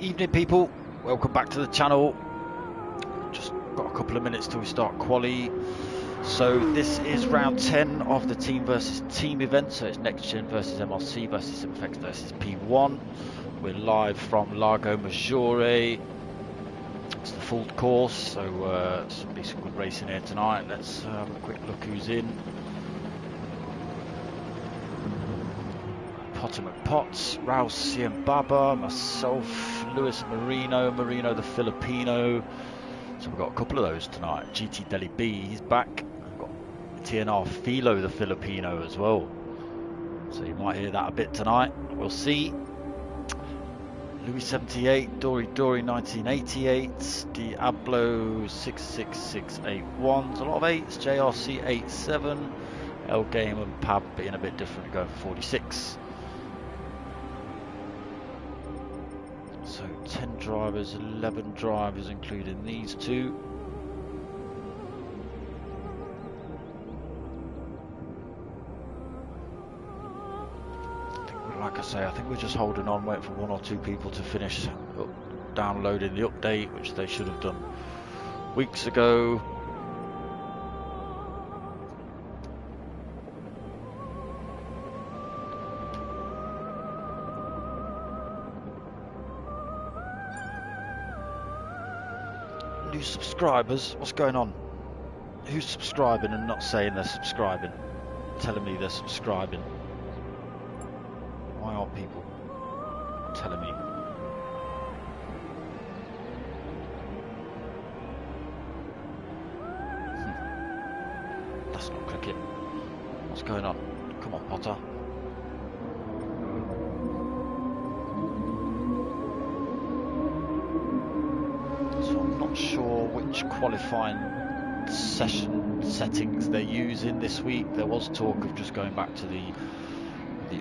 Evening people, welcome back to the channel. Just got a couple of minutes till we start quali. So this is round 10 of the team versus team event. So it's next gen versus MRC versus SIM-FX versus P1. We're live from Lago Maggorie. It's the full course, so should be some good racing here tonight. Let's have a quick look who's in. Potter McPotts, Raul Ciambaba, myself, Luis Marino the Filipino. So we've got a couple of those tonight. GT Deli B, he's back. We've got TNR Philo the Filipino as well. So you might hear that a bit tonight. We'll see. Louis 78, Dory 1988, Diablo 66681. There's a lot of 8s. JRC 87, L Game and Pab being a bit different, going for 46. So 10 drivers, 11 drivers, including these two. Like I say, I think we're just holding on, waiting for one or two people to finish downloading the update, which they should have done weeks ago. New subscribers, what's going on? Who's subscribing and not saying they're subscribing? Telling me they're subscribing. Why are people telling me? That's not cricket. What's going on? Come on, Potter. So I'm not sure which qualifying session settings they're using this week. There was talk of just going back to the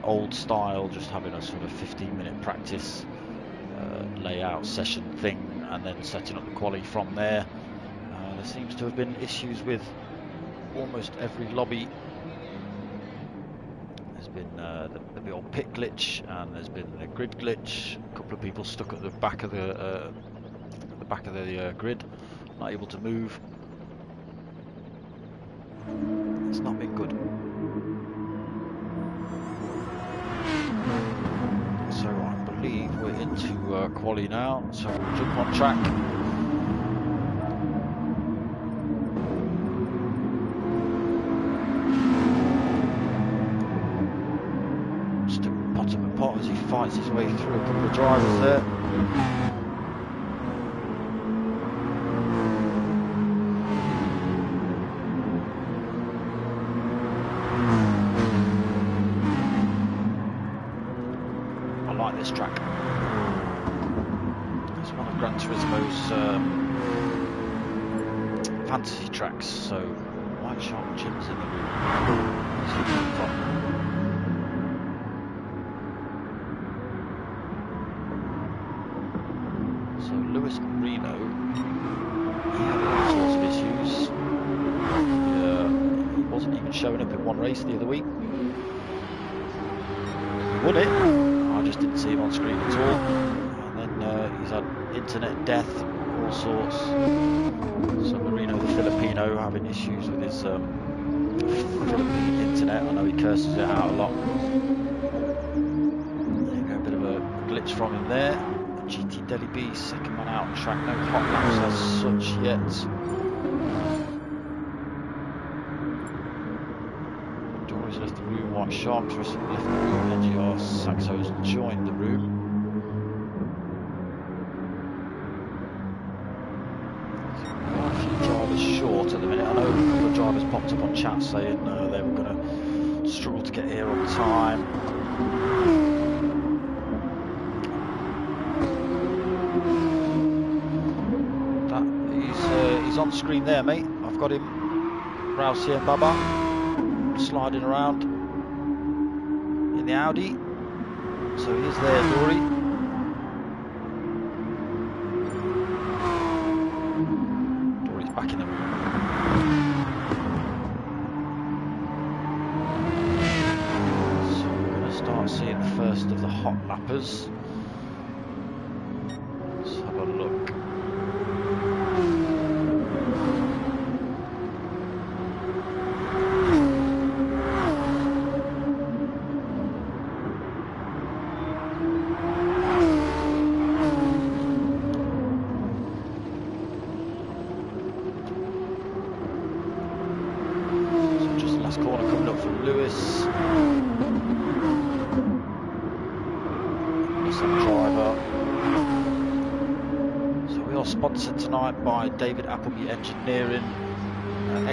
old style, just having a sort of 15-minute practice layout session thing and then setting up the quali from there. There seems to have been issues with almost every lobby. There's been the old pit glitch, and there's been the grid glitch. A couple of people stuck at the back of the grid, not able to move. It's not been good. So I believe we're into quali now, so we'll jump on track. Still Potter McPott as he fights his way through a couple of drivers there. This track. It's one of Gran Turismo's fantasy tracks, so White Shark Jim's in the room. Where's he coming from? So Luis Marino, he had all sorts of issues. He wasn't even showing up in one race the other week. He won it. I just didn't see him on screen at all, and then he's had internet death, all sorts. So Marino the Filipino having issues with his Philippine internet. I know he curses it out a lot. There you go, a bit of a glitch from him there. GT Deli B, second man out on track, no hot laps as such yet. Dory's left the room, White Sharks left the room, NGR Saxo's joined the room. So we've got a few drivers short at the minute. I know a couple of drivers popped up on chat saying they were going to struggle to get here on time. He's on screen there, mate. I've got him. Raul Ciambaba sliding around in the Audi. So he is there, Dory. Dory's back in the room. So we're going to start seeing the first of the hot lappers. Some driver. So we are sponsored tonight by David Appleby Engineering,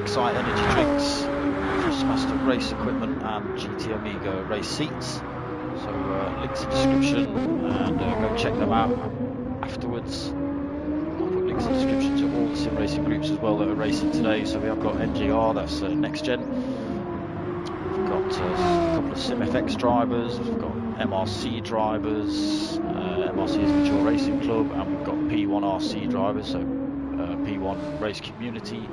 XI Energy Drinks, Master Race Equipment, and GT Amiga race seats. So links in the description, and go check them out afterwards. I'll put links in the description to all the sim racing groups as well that are racing today. So we have got NGR, that's next gen. We've got a couple of SIM-FX drivers. We've got MRC drivers. MRC is Mature Racing Club, and we've got P1 RC drivers. So P1 Race Community.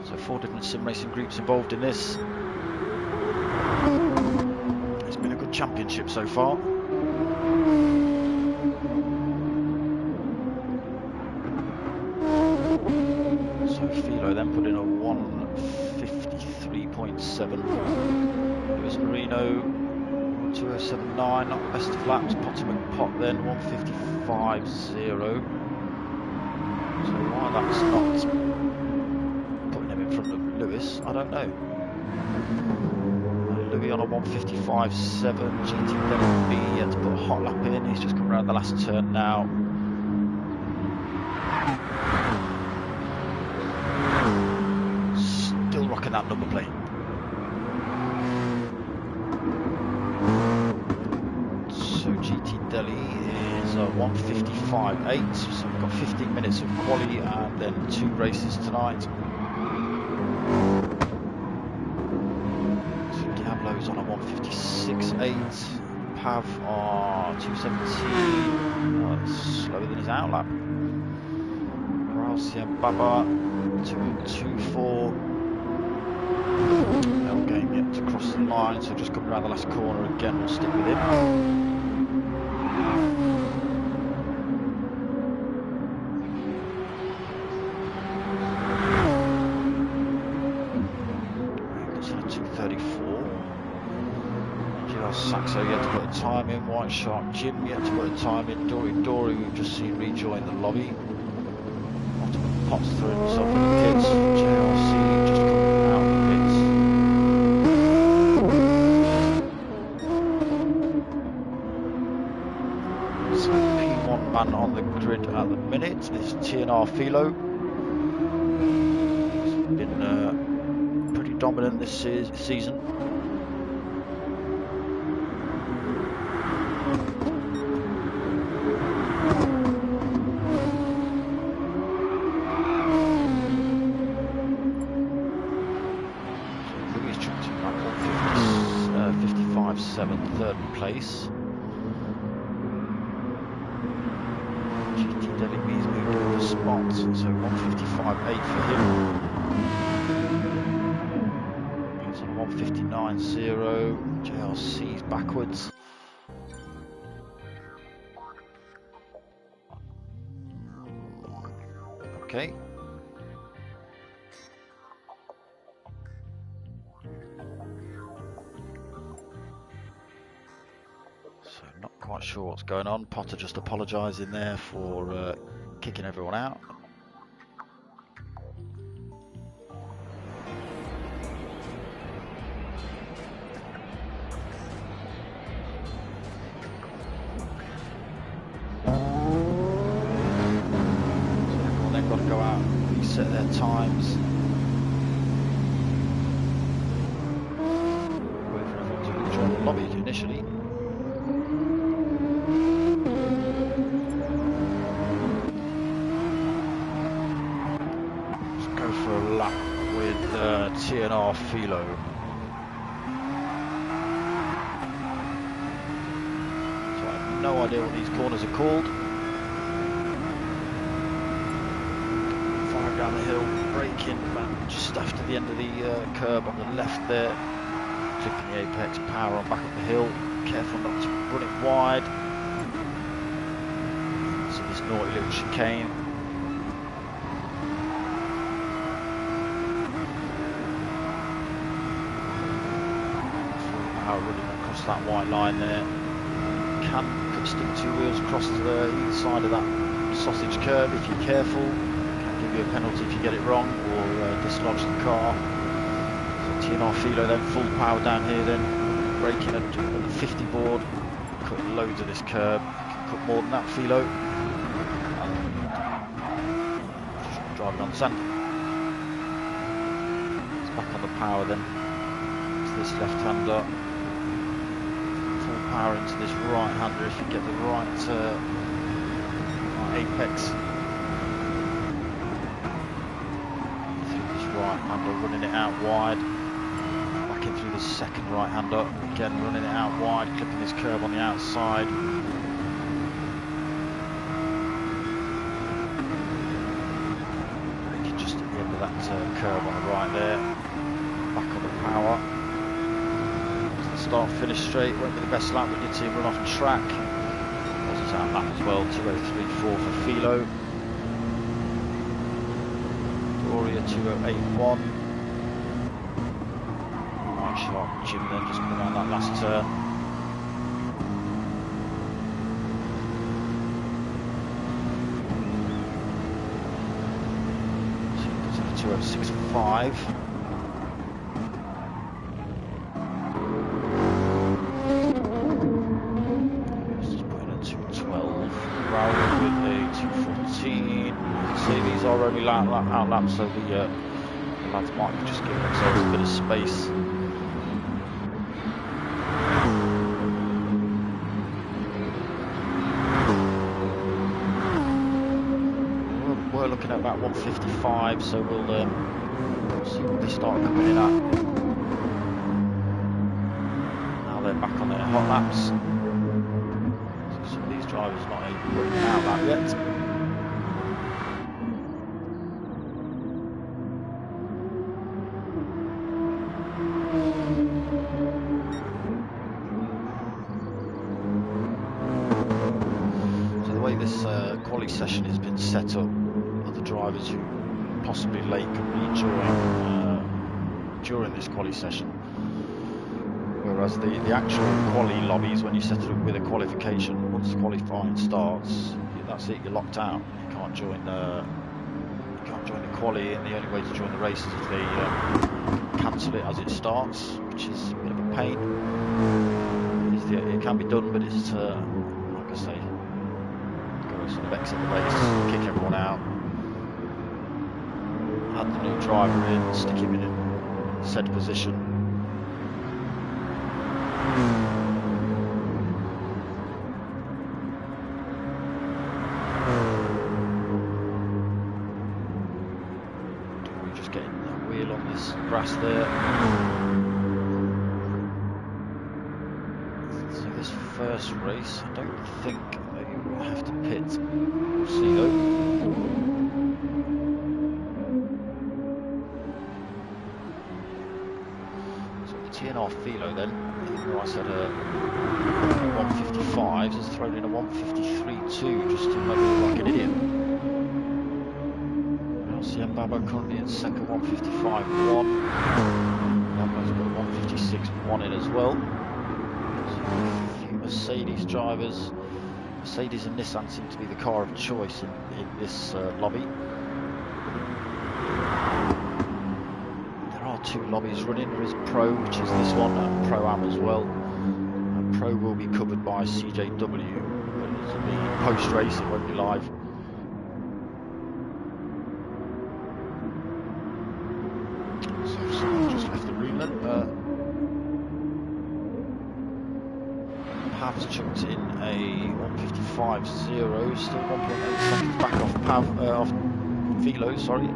So 4 different sim racing groups involved in this. It's been a good championship so far. So Philo then put in a 1:53.7. Lewis Marino 2:07.9, not the best of laps. Potter McPot then 1:55.0. So why that's not putting him in front of Lewis, I don't know. Louis on a 1:55.7. GT Gr3 he had to put a hot lap in. He's just come around the last turn now. Still rocking that number plate. So GT Delhi is a 1:55.8. So we've got 15 minutes of quali and then 2 races tonight. Diablo's on a 1:56.8. Pav on 2:17. That's slower than his outlap. Ralsien Baba 2:24. No game yet to cross the line, so just coming around the last corner again. We'll stick with him. Saxo yet to put a time in, White Shark Jim yet to put a time in, Dory we've just seen rejoin the lobby. Ultimate Potts throwing himself in the pits, JRC just coming out of the pits. So P1 man on the grid at the minute is TNR Philo. He's been pretty dominant this season. Third place. GT Delhi B's moved over the spot, so 1:55.8 for him. He's on 1:59.0. JRC's backwards. Okay. Not quite sure what's going on. Potter just apologising there for kicking everyone out. So everyone then got to go out and reset their times. Wait for everyone to rejoin the lobby initially. For a lap with TNR Philo. So I have no idea what these corners are called. Far down the hill, braking back just after the end of the curb on the left there. Clicking the apex, power on back up the hill. Careful not to run it wide. So this naughty little chicane. Running across that white line there. Can stick 2 wheels across to either side of that sausage curb if you're careful. Can give you a penalty if you get it wrong, or dislodge the car. So TNR Philo then, full power down here then, braking at the 50 board, cut loads of this curb, can cut more than that Philo. Just driving on sand. It's back on the power then, to this left-hander. Full power into this right-hander if you get the right apex. Through this right-hander, running it out wide. Back in through the second right-hander, again running it out wide, clipping this curb on the outside. Just at the end of that curve on the right there. Back on the power. Start finish straight, won't be the best lap with your team run off track. Was his out lap as well, 2:03.4 for Philo. Gloria 2:08.1. Right sharp Jim then, just coming around that last turn. So 2:06.5. These are only out laps, so the lads might be just giving themselves a bit of space. We're looking at about 1:55, so we'll see what they start coming in at. Now they're back on their hot laps. So some of these drivers not even out lap yet. Session has been set up. Other drivers who possibly late can rejoin during this quali session, whereas the actual quali lobbies, when you set it up with a qualification, once the qualifying starts, that's it, you're locked out. You can't join the quali, and the only way to join the race is if they cancel it as it starts, which is a bit of a pain. It can be done, but it's like I say, sort of exit the race, kick everyone out, add the new driver in, stick him in said position. We're just getting a wheel on this grass there. So this first race, I don't think we'll have to pit. We'll see though. So the TNR Philo then, where I said 1:55, has thrown in a 1:53.2 just to make me look like an idiot. LCM Babo currently in second, 1:55.1. Babo's got 1:56.1 in as well. So a few Mercedes drivers. Mercedes and Nissan seem to be the car of choice in this lobby. There are two lobbies running. There is Pro, which is this one, and Pro-Am as well. And Pro will be covered by CJW, but it'll be post-race, it won't be live. So someone just left the room then. Pav's chucked in a 1:55.0, still 1.8 seconds back off Philo, sorry.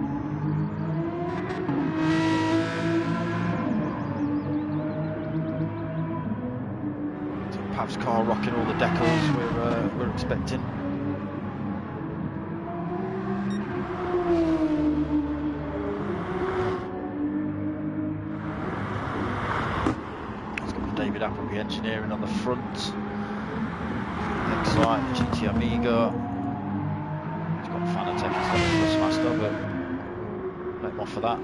So Pav's car rocking all the decals we're expecting. David Appleby engineering on the front. Next side, GT Amiga. He's got Fanatec instead of Thrustmaster, but let him off for that.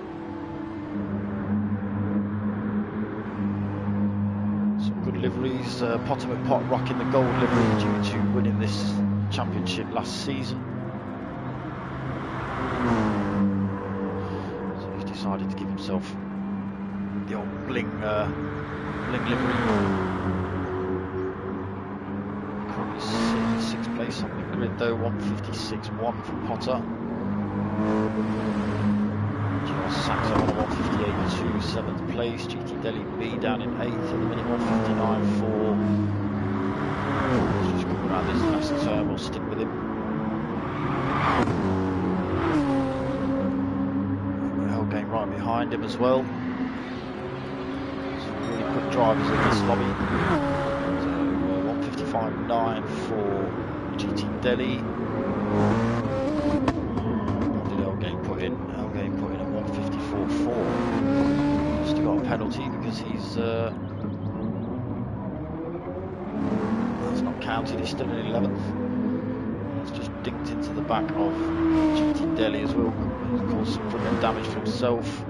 Some good liveries. Potter McPot rocking the gold livery due to winning this championship last season. So he's decided to give himself The old bling livery. Currently sixth place on the grid though, 156.1 for Potter. GR Saxo on a 158.2, 7th place. GT Delhi B down in 8th at the minute, 159.4. Let's just come around this last turn, we'll stick with him. Game right behind him as well. Some really quick drivers in this lobby. So 155.9 for GT Delhi. What did Elgame put in? Elgame put in a 154.4. Still got a penalty because he's that's not counted. He's still in 11th. He's just dinked into the back of GT Delhi as well. He's caused some front end damage for himself.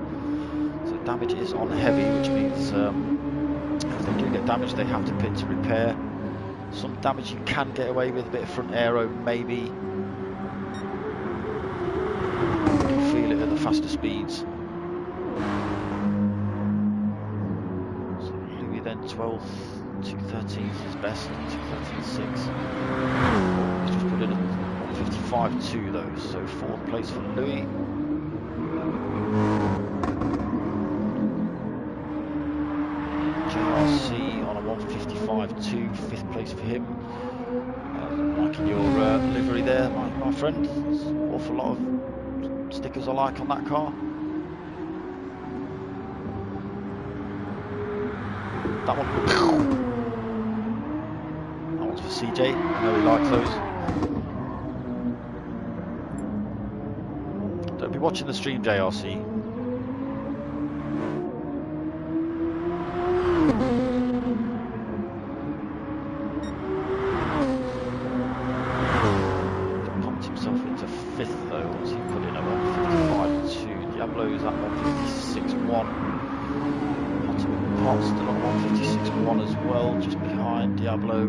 So damage is on heavy, which means if they do get damaged, they have to pit to repair. Some damage you can get away with, a bit of front aero maybe. You can feel it at the faster speeds. So Louis then 12th, 213 is his best, 213.6. He's just put in a 155.2 though, so 4th place for Louis. JRC on a 155.2, 5th place for him. Liking your livery there, my friend. There's an awful lot of stickers I like on that car. That one. That one's for CJ. I know he likes those. Don't be watching the stream, JRC. Pumped himself into 5th though. What's he put in at 155.2? Diablo's at 156.1. Pot's still on 156.1 as well, just behind Diablo.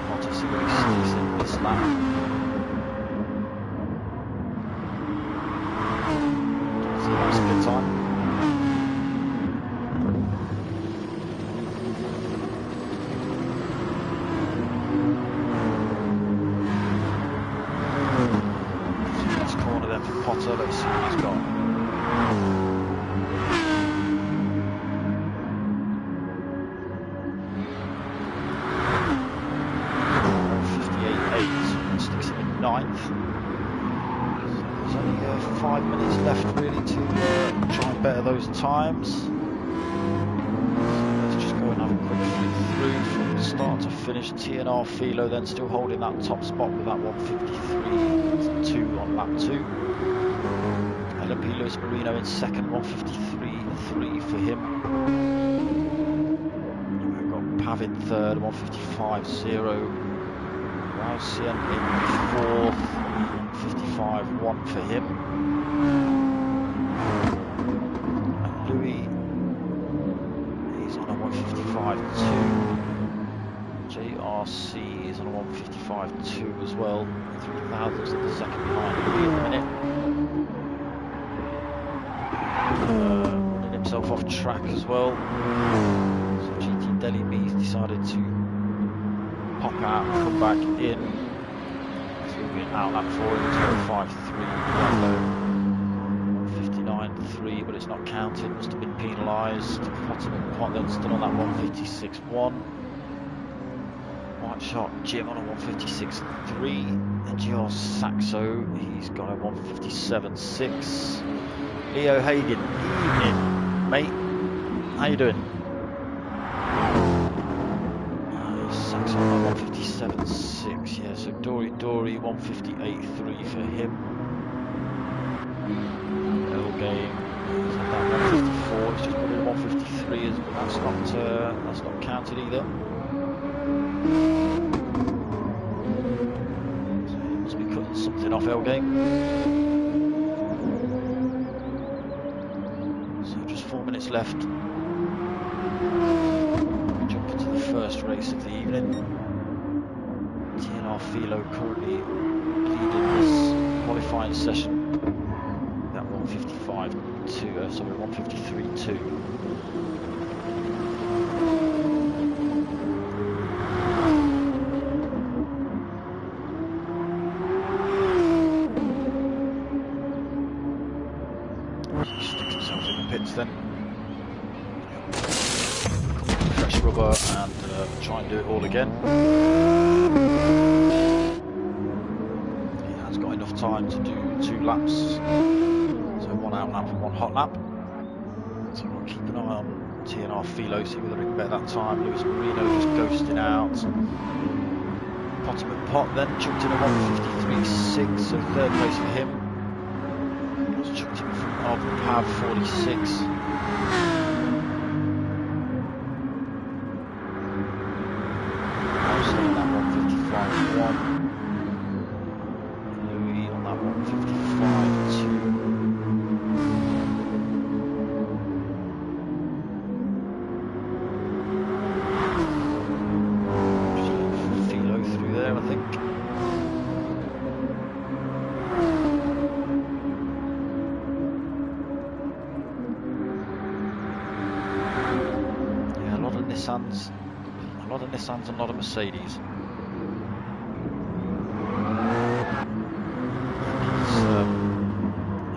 Potter, see where he stays in this lap. See that split time. Potter, let's see what he's got. Sticks him in 9th. There's only 5 minutes left really to try and better those times. So let's just go and have a quick flick through from start to finish. TNR Philo then still holding that top spot with that 153.2 on lap 2. LMP Lewis Marino in 2nd, 153.3 for him. We've got Pav in 3rd, 155.0. Rausian in 4th, 155.1 for him. And Louis, he's on a 155.2. JRC is on a 155.2 as well. 3,000s at the second behind Louis at the minute. Running himself off track as well. So GT Delhi B's decided to pop out and come back in. So it'll be an outlap for him. 205.3, 159.3, but it's not counted. Must have been penalised. Potter still on that 156.1. White Shark Jim on a 156.3. NGR Saxo, he's got a 157.6. Leo Hagen, evening, mate. How you doing? Saxo on 157.6. Yeah, so Dory 158.3 for him. Game. He's at that 154. He's just put in 153, but that's not counted either. So he must be cutting something off Elgame. So just 4 minutes left. Jump into the first race of the evening. TNR TNR Philo currently leading this qualifying session. That 155.2, sorry, 153.2. Sticks himself in the pits then. Fresh rubber and try and do it all again. He has got enough time to do 2 laps, so 1 out lap and 1 hot lap. So we'll keep an eye on TNR Philo, see whether he can better that time. Luis Marino just ghosting out. Potterman Pot then chucked in a 153.6, so 3rd place for him. Just chucked in front of Pav 46. Louis on that 155.2. Just looking for Philo through there, I think. Yeah, a lot of Nissans and a lot of Mercedes. I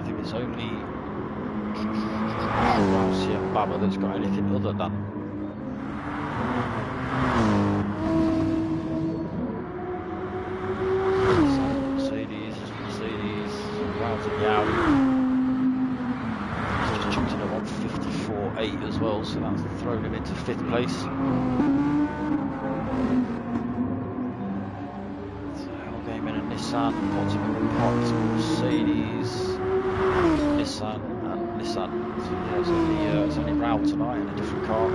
think it's only Rousey and Baba that's got anything other than Mercedes, Rousey the Audi. He's just chucked in a 154.8 as well, so that's thrown him into 5th place. Nissan, Potterman Pot, Mercedes, Nissan and Nissan. So yeah, it's only Raul tonight in a different car.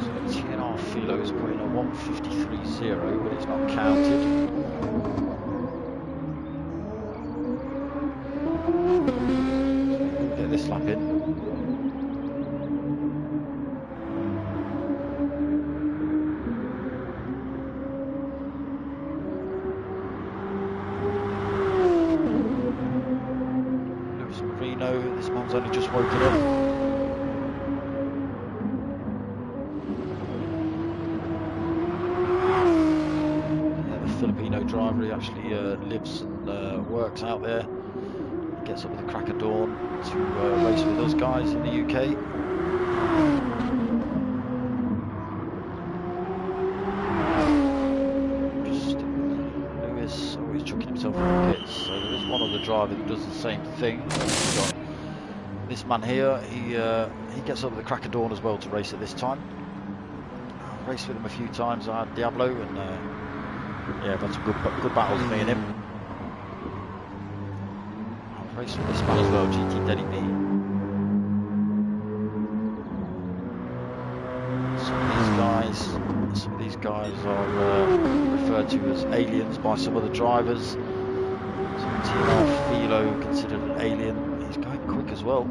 So TNR Philo's put in a 153.0, but it's not counted. This lap in. Luis Marino, this man's only just woken up. Yeah, the Filipino driver, he actually lives and works out there. Gets up with the crack of dawn to race with us guys in the UK. Just Lewis always chucking himself in the pits. So there is one other driver that does the same thing. We've got this man here. He gets up with the crack of dawn as well to race at this time. I've raced with him a few times. I had Diablo and yeah, I've had some good battles me and him. Race with this man as well, GT Denny B. Some of these guys are referred to as aliens by some other drivers. So TNR Philo considered an alien. He's going quick as well.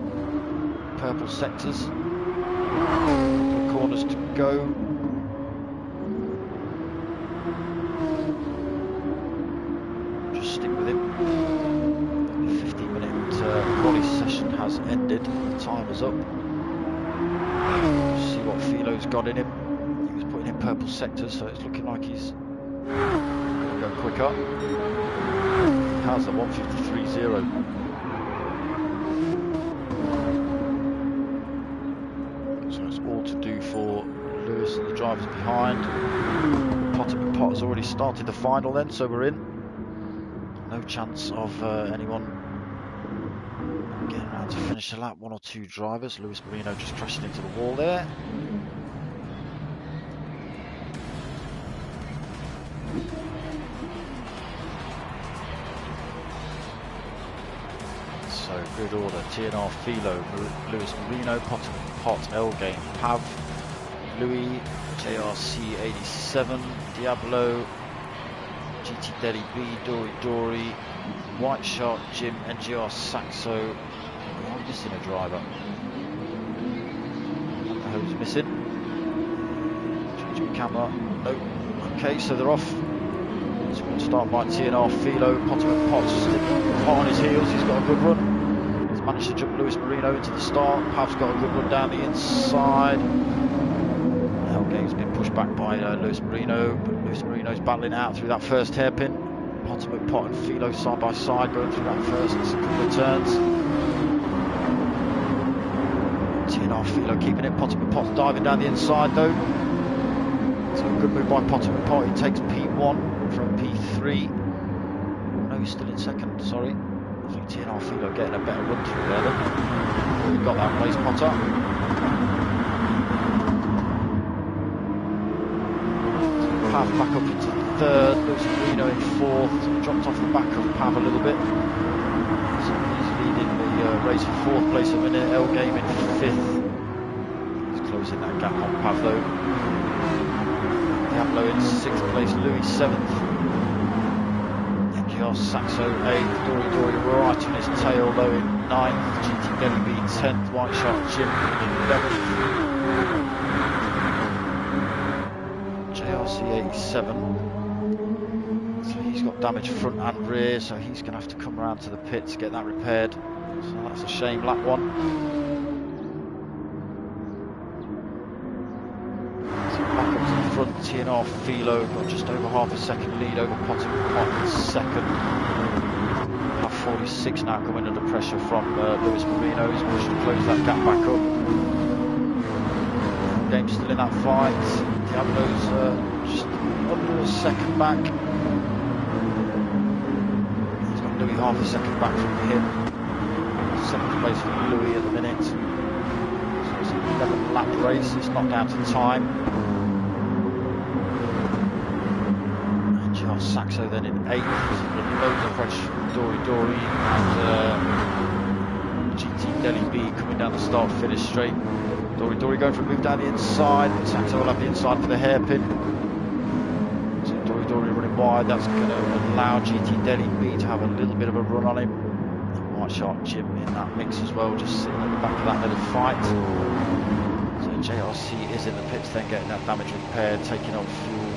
Purple sectors. Couple of corners to go. Just stick with him. Quali session has ended, the time is up. See what Philo's got in him. He was putting in purple sectors, so it's looking like he's going to go quicker. He has a 153.0. So it's all to do for Lewis and the drivers behind. Potterman Pot has already started the final then, so we're in. No chance of anyone getting around to finish the lap. 1 or 2 drivers. Luis Marino just crashing into the wall there. So good order. TNR Philo, Luis Marino, Pot, Elgame, Pav, Louis, JRC 87, Diablo, GT GT Deli B, Dory, White Shark Jim, NGR Saxo. I'm missing a driver. Who's missing? Changing camera. Nope. Okay, so they're off. It's a good start by TNR Philo. Potter Potts hot on his heels. He's got a good run. He's managed to jump Luis Marino into the start. Pav's got a good run down the inside. Game's been pushed back by Luis Marino, but Luis Marino's battling out through that first hairpin. Potter McPot and Philo side by side going through that first couple of turns. TNR Philo keeping it. Potter McPot diving down the inside though. So a good move by Potter McPot. He takes P1 from P3. No, he's still in second, sorry. I think TNR Philo getting a better run through there then. We've got that place, Potter. Pav back up into third, Luis Marino in fourth, dropped off the back of Pav a little bit. So he's leading the race for fourth place a minute, L Game in fifth. He's closing that gap on Pav though. Diablo in sixth place, Louis seventh. NGR Saxo eighth, Dory right on his tail though in ninth, GT Deli B 10th, White Shark Jim in 11th. JRC87, so he's got damage front and rear, so he's going to have to come around to the pit to get that repaired. So that's a shame, lap one. So back up to the front, TNR Philo got just over half a second lead over Potter in second. Have 46 now coming under pressure from Luis Marino. He's pushing to close that gap back up. Game's still in that fight. Diablo's just under a second back. He's got Louis half a second back from him. Seventh place for Louis at the minute. So it's an 11 lap race. It's not down to time. NGR Saxo then in 8th. Loads of pressure from Dory and GT Deli B coming down the start finish straight. Dory going for a move down the inside. Saxo will have the inside for the hairpin. So Dory running wide. That's going to allow GT Deli B to have a little bit of a run on him. And White Shark Jim in that mix as well, just sitting at the back of that little fight. So JRC is in the pits then, getting that damage repaired, taking off fuel.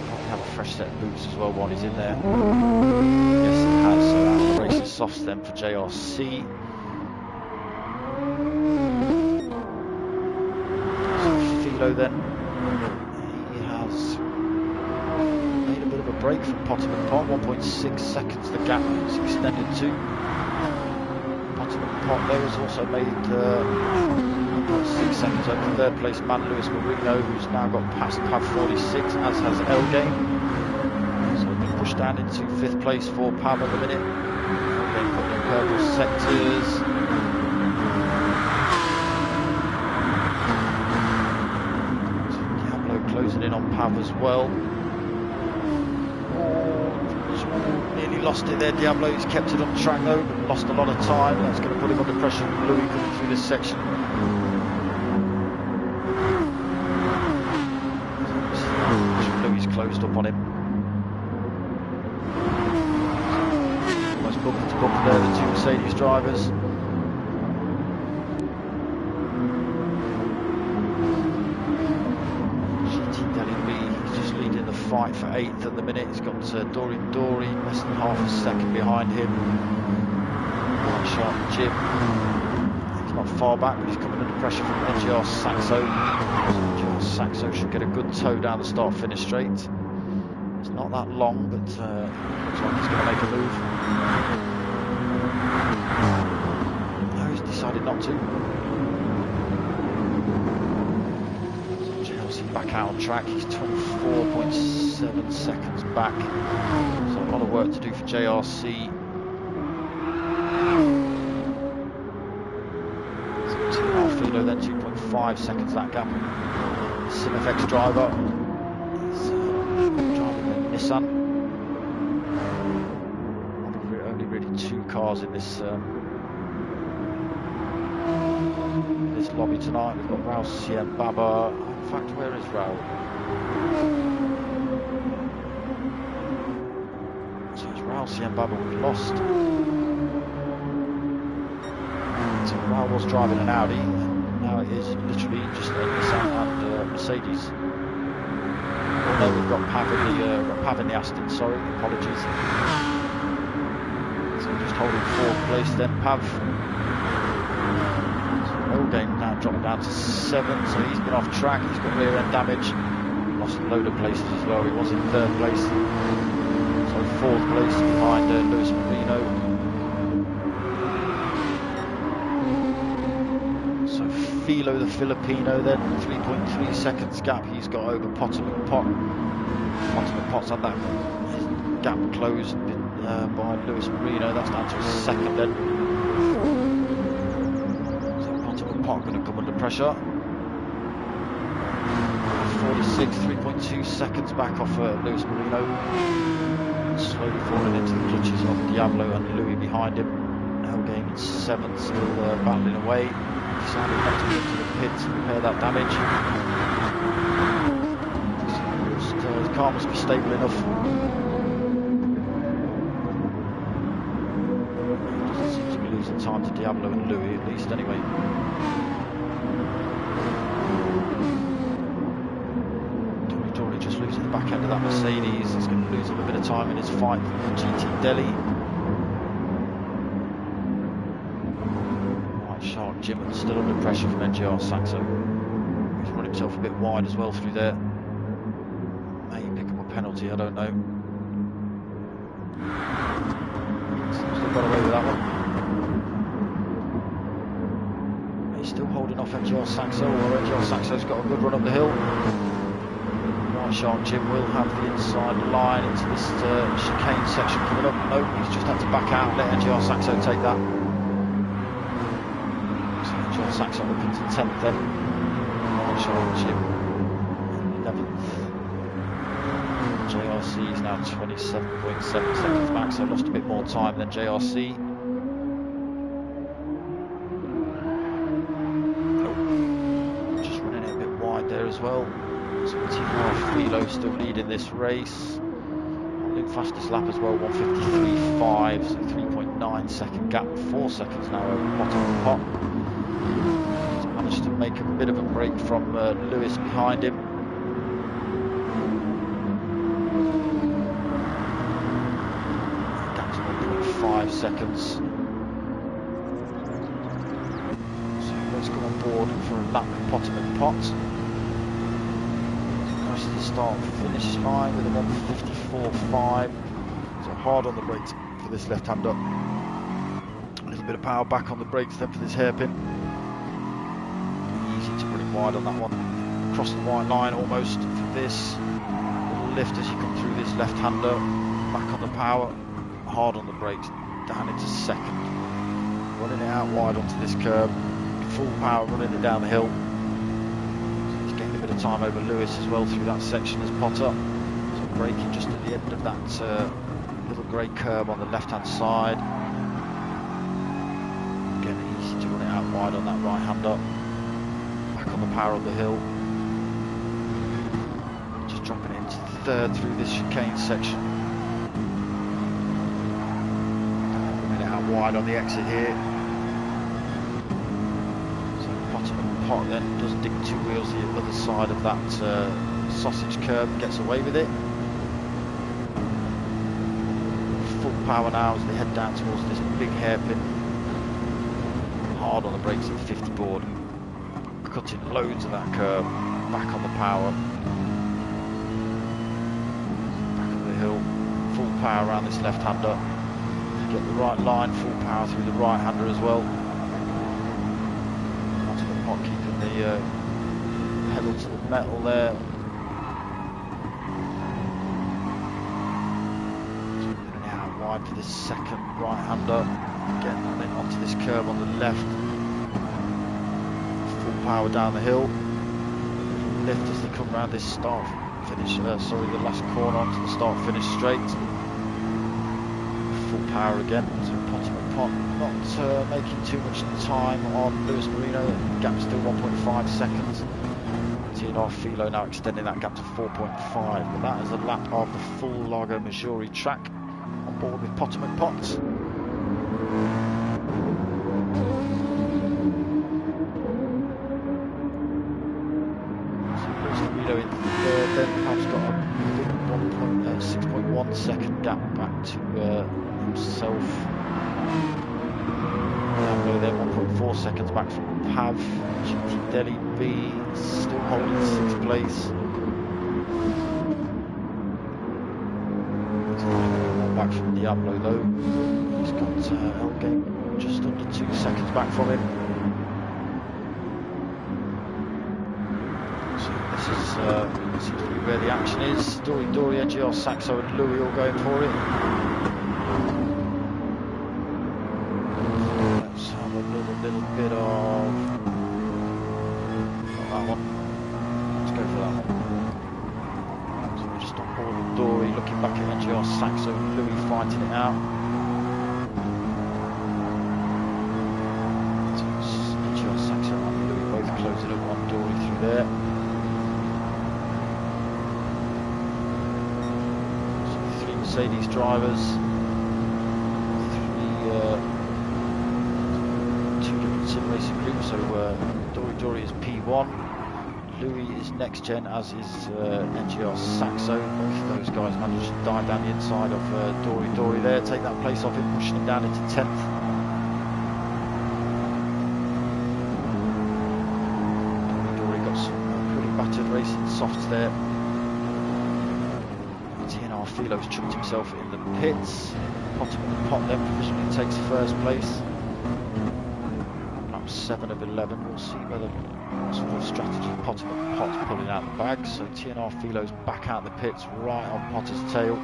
Probably have a fresh set of boots as well while he's in there. Yes, he has. So that race is softs then for JRC. Then he has made a bit of a break from Potter McPot. 1.6 seconds the gap is extended to. Potter McPot though has also made 1.6 seconds over third place man Luis Marino, who's now got past Pav 46, as has L Game. So we've been pushed down into fifth place for Pav at the minute. Then putting in purple sectors. Closing in on Pav as well. Nearly lost it there, Diablo. He's kept it on track though, but lost a lot of time. That's going to put him under pressure from Louis coming through this section. Louis closed up on him. Almost bumper to bumper there, the two Mercedes drivers. Fight for 8th at the minute. He's got Dory less than half a second behind him. White Shark Jim, he's not far back, but he's coming under pressure from NGR Saxo. NGR Saxo should get a good tow down the start finish straight. It's not that long, but looks like he's going to make a move. No, he's decided not to. Back out on track, he's 24.7 seconds back, so a lot of work to do for JRC. So TNR Philo then 2.5 seconds that gap. SIM-FX driver is driving the Nissan. Only really two cars in this lobby tonight. We've got Raul Baba. In fact, where is Raul? Raul Siembaba we've lost. So Raul was driving an Audi, and now it is literally just a Nissan and Mercedes. Oh no, we've got Pav in the Aston, sorry, apologies. So just holding 4th place then, Pav. Game now dropped down to 7, so he's been off track, he's got rear end damage, lost a load of places as well. He was in 3rd place, so 4th place behind Luis Marino. So Philo the Filipino then, 3.3 seconds gap he's got over Potter McPot. Potter McPot's had that his gap closed by Luis Marino, that's down to a 2nd then. Going to come under pressure. 46, 3.2 seconds back off Luis Marino. Slowly falling into the clutches of Diablo and Louis behind him. Helgame in 7th, still battling away. Decided not to go into the pit to repair that damage. So his car must be stable enough. Doesn't seem to be losing time to Diablo and Louis, at least anyway. Just losing the back end of that Mercedes. He's going to lose a little bit of time in his fight for GT Delhi. White Shark Jim still under pressure from NGR Saxo. He's run himself a bit wide as well through there. May pick up a penalty, I don't know. Still got away with that one. He's still holding off NGR Saxo, or NGR Saxo's got a good run up the hill. Shark Jim will have the inside line into this chicane section coming up. No, he's just had to back out and let NGR Saxo take that. So NGR Saxo up into 10th then. Shark Jim 11th. JRC is now 27.7 seconds back, so lost a bit more time than JRC. Nope. Just running it a bit wide there as well. So Philo still leading this race. Holding fastest lap as well, 1:53.5, so 3.9 second gap, 4 seconds now over bottom pot. He's managed to make a bit of a break from Lewis behind him. Gap's 1.5 seconds. So let's go on board for a lap with Potter and Pot. The start finish line with a 1:54.5, so hard on the brakes for this left-hander. A little bit of power back on the brakes then for this hairpin. Easy to bring wide on that one. Across the white line almost for this. Little lift as you come through this left-hander. Back on the power, hard on the brakes, down into 2nd. Running it out wide onto this curb. Full power running it down the hill. Time over Lewis as well through that section as Potter. So braking just at the end of that little grey curb on the left hand side. Again, easy to run it out wide on that right hander. Back on the power of the hill. Just dropping it into 3rd through this chicane section. Running it out wide on the exit here. Pot then does dig 2 wheels the other side of that sausage curb, gets away with it. Full power now as they head down towards this big hairpin. Hard on the brakes at 50 board, cutting loads of that curb. Back on the power, back of the hill, full power around this left hander. Get the right line, full power through the right hander as well. Keeping the pedal to the metal there. So running it out wide for this 2nd right-hander. Getting on it onto this curb on the left. Full power down the hill. Lift as they come around this start finish. The last corner onto the start finish straight. Full power again. So Potter McPot not making too much time on Luis Marino. Gap still 1.5 seconds. TNR Philo now extending that gap to 4.5. But that is a lap of the full Lago Maggorie track on board with Potter McPot. So Lewis Marino in third, then Pav's got a big 6.1 second gap back to himself. Diablo then 1.4 seconds back from Pav. GT Deli B still holding 6th place. Back from Diablo though. He's got Elgame just under 2 seconds back from him. So this is seems to be where the action is. Dory, NGR, Saxo and Louis all going for it. Let's have a little bit of not that one. Let's go for that one. So we're just on board with Dory, looking back at NGR, Saxo and Louis fighting it out. So it's NGR, Saxo and Louis both closing up on Dory through there. So 3 Mercedes drivers, 2 different sim racing groups. So Dory is P1. Louis is next gen, as is NGR Saxo. Both of those guys managed to dive down the inside of Dory there, take that place off him, pushing him down into 10th. Dory got some pretty battered racing softs there. TNR Philo's chucked himself in the pits. Potter McPot then provisionally takes first place. 7 of 11. We'll see whether what sort of strategy Potter McPot's pulling out the bag. So TNR Philo's back out the pits, right on Potter's tail.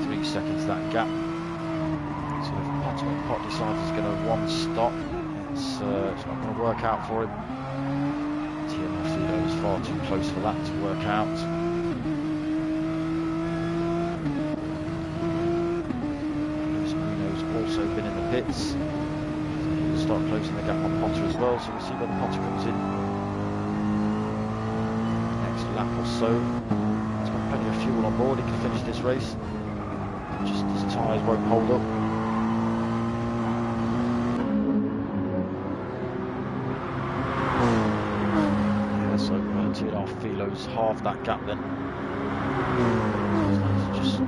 0.3 seconds that gap. So if Potter McPot decides he's going to one stop, it's not going to work out for him. TNR Philo is far too close for that to work out. Also been in the pits. So he'll start closing the gap on Potter as well, so we'll see whether Potter comes in next lap or so. He's got plenty of fuel on board, he can finish this race, just his tyres won't hold up. Yeah, so TNR Philo's halved that gap then. Just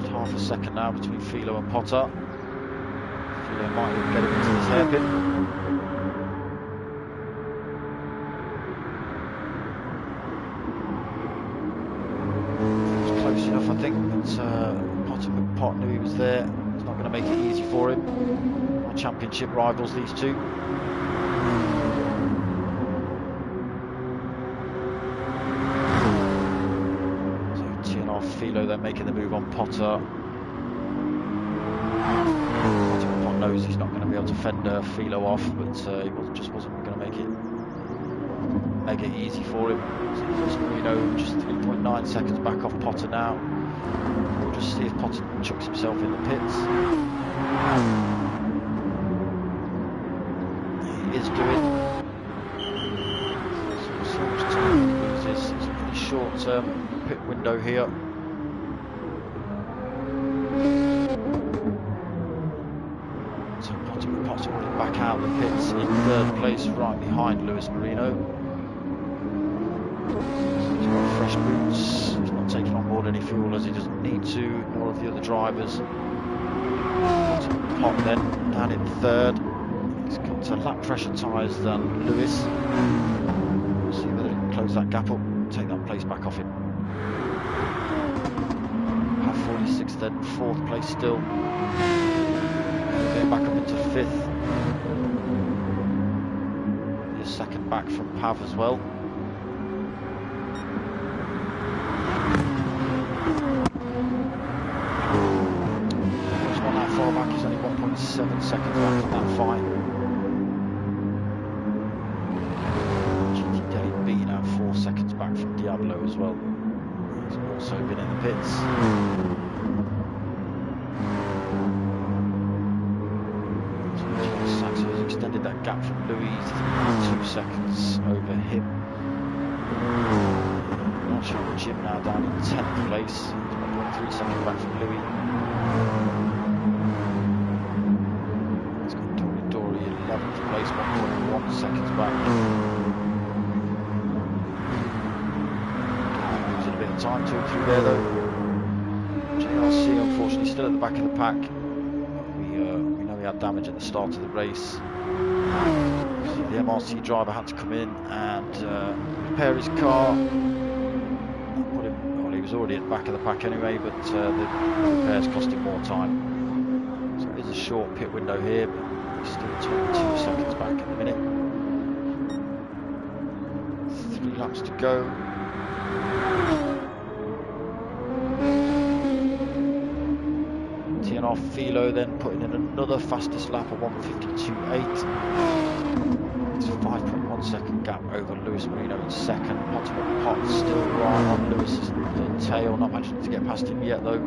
half a second now between Philo and Potter. Philo might even get him into this hairpin. It's close enough, I think, but Potter McPot knew he was there. It's not going to make it easy for him. Our championship rivals, these two. Philo then making the move on Potter. Potter McPot knows he's not going to be able to fend Philo off, but he just wasn't going to make it mega easy for him. So Marino just 3.9 seconds back off Potter now. We'll just see if Potter chucks himself in the pits. He is doing. So much time he loses. It's a pretty short pit window here. So Potter McPot's already back out the pits in third place, right behind Lewis Marino. He's got fresh boots, he's not taking on board any fuel as he doesn't need to, nor of the other drivers. Potter McPot then down in third. He's got lap pressure tyres than Lewis. We'll see whether he can close that gap up, take that place back off him. 46th then, 4th place still. Going back up into 5th. A second back from Pav as well. He's not that far back, he's only 1.7 seconds back from that fight. GT Deli B now 4 seconds back from Diablo as well. He's also been in the pits. Saxo has extended that gap from Louis to 2 seconds over him. White Shot Jim now down in 10th place. He's about 3 seconds back from Louis. He's got Dory 11th place, 1.1 seconds back. Losing a bit of time to him through there though. JRC unfortunately still at the back of the pack. We know he had damage at the start of the race. The MRC driver had to come in and repair his car. Well, he was already at the back of the pack anyway, but the repairs cost him more time. So it is a short pit window here, but he's still 22 seconds back at the minute. 3 laps to go. TNR Philo then putting in another fastest lap of 1:52.8. It's a 5.1 second gap over Lewis Marino in second. Ultimate Pot still right on Lewis's tail, not managing to get past him yet though.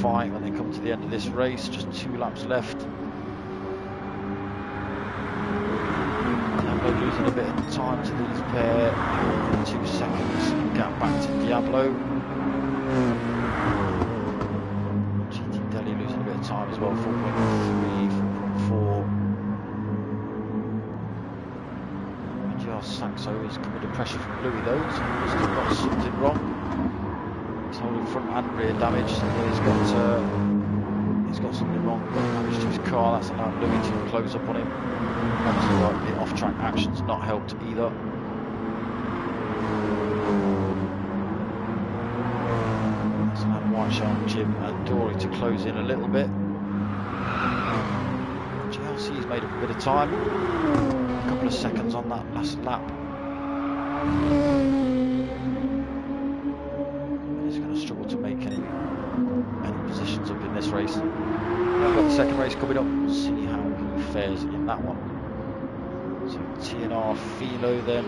Fight when they come to the end of this race. Just 2 laps left. Diablo losing a bit of time to these pair. 2 seconds gap back to Diablo. GT Delhi losing a bit of time as well. 4.3, 4.4. NGR Saxo is coming under pressure from Louis though, so he's still got something wrong. He's holding front and rear damage, so he's got something wrong. Got damage to his car. That's allowed Louis to close up on him. Obviously, the off-track action's not helped either. That's allowed White Shark, Jim, and Dory to close in a little bit. GLC's made up a bit of time. A couple of seconds on that last lap. Struggle to make any positions up in this race. I've got the second race coming up. We'll see how he fares in that one. So TNR Philo then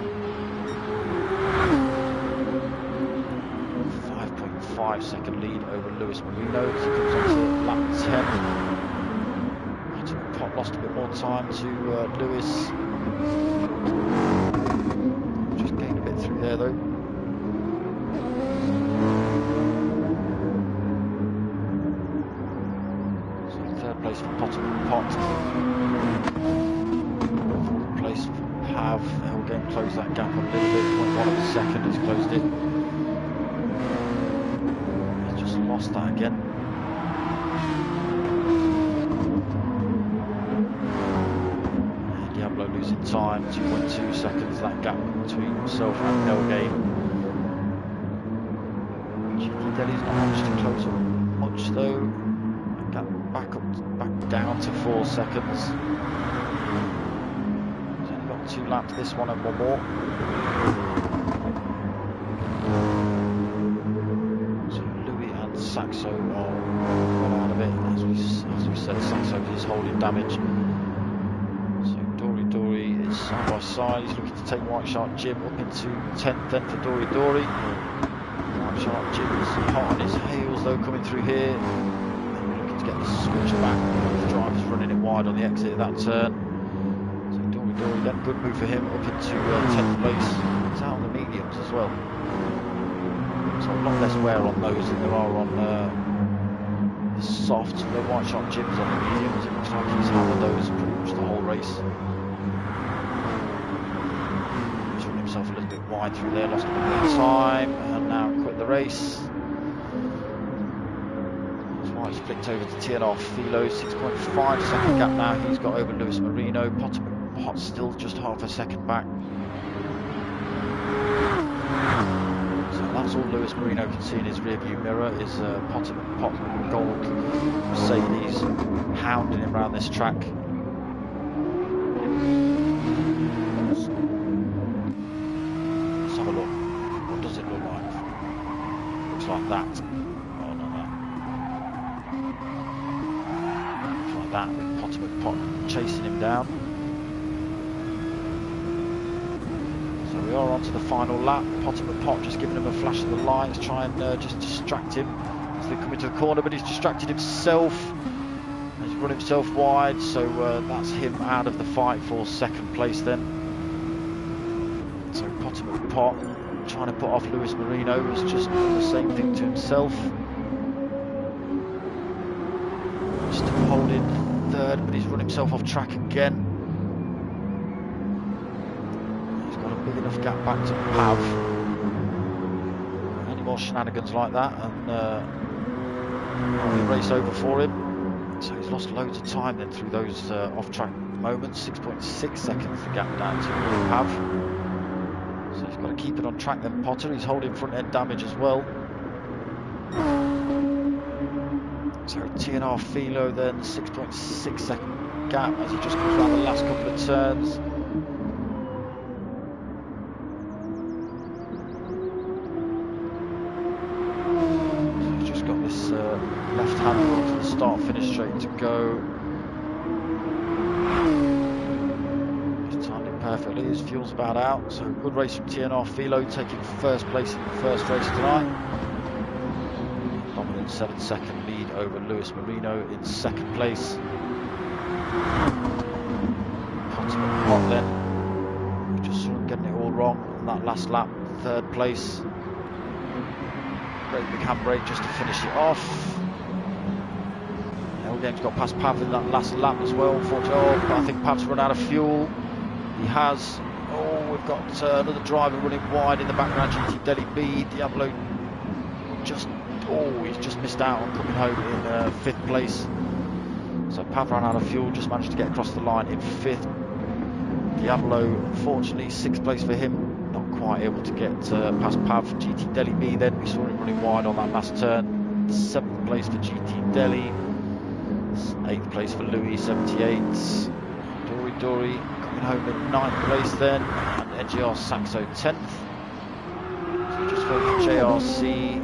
5.5 second lead over Lewis Marino as he comes on to lap 10. Pot lost a bit more time to Lewis. Just gained a bit through there though. Place for Potter and Pot. Place for Pav. They'll again close that gap a little bit. 0.1 of a second has closed it. He's just lost that again. And Diablo losing time. 2.2 seconds. That gap between himself and Hellgame. GT Delhi's not managed to close up much though. Gap back down to 4 seconds. He's only got 2 laps this one and one more. So Louis and Saxo are well out of it. As we said, Saxo is holding damage. So Dory is side by side. He's looking to take White Shark Jim up into 10th then for Dory. White Shark Jim is hot on his heels though coming through here. To get the switch back, the driver's running it wide on the exit of that turn. So Dory then, good move for him up into 10th place. He's out on the mediums as well. So a lot less wear on those than there are on the soft. The White Shark Jim's on the mediums. It looks like he's hammered those pretty much the whole race. He's run himself a little bit wide through there, lost a bit of time, and now quit the race. He's flicked over to TNR Philo, 6.5 second gap now he's got over Lewis Marino. Pot still just half a second back. So that's all Lewis Marino can see in his rear view mirror is Pot Gold Mercedes hounding him around this track. Let's have a look. What does it look like? Looks like that. That with Pot chasing him down. So we are on to the final lap. Pottinger Pot just giving him a flash of the lights, try and just distract him as they come into the corner, but he's distracted himself. He's run himself wide, so that's him out of the fight for second place then. So Pottinger Pot trying to put off Luis Marino has just done the same thing to himself. Still holding third, but he's run himself off track again. He's got a big enough gap back to Pav. Any more shenanigans like that and the race over for him. So he's lost loads of time then through those off-track moments. 6.6 seconds the gap down to Pav. So he's got to keep it on track then, Potter. He's holding front end damage as well. So TNR Philo then, 6.6 second gap as he just comes around the last couple of turns. So he's just got this left hand rule to the start finish straight to go. He's timed it perfectly, his fuel's about out. So good race from TNR Philo, taking first place in the first race tonight. Dominant 7-second lead over Luis Marino in second place. Pottinger Pot then, just sort of getting it all wrong on that last lap, third place. Great big handbrake just to finish it off. Game's got past Pav in that last lap as well, unfortunately. But I think Pav's run out of fuel. He has. Oh, we've got another driver running wide in the background, GT Deli B. Diablo just, he's just missed out on coming home in fifth place. So Pav ran out of fuel, just managed to get across the line in fifth. Diablo, unfortunately, sixth place for him. Not quite able to get past Pav. GT Deli B then, we saw him running wide on that last turn. Seventh place for GT Deli. 8th place for Louis, 78. Dory coming home in 9th place then, and NGR Saxo 10th. So just voted JRC.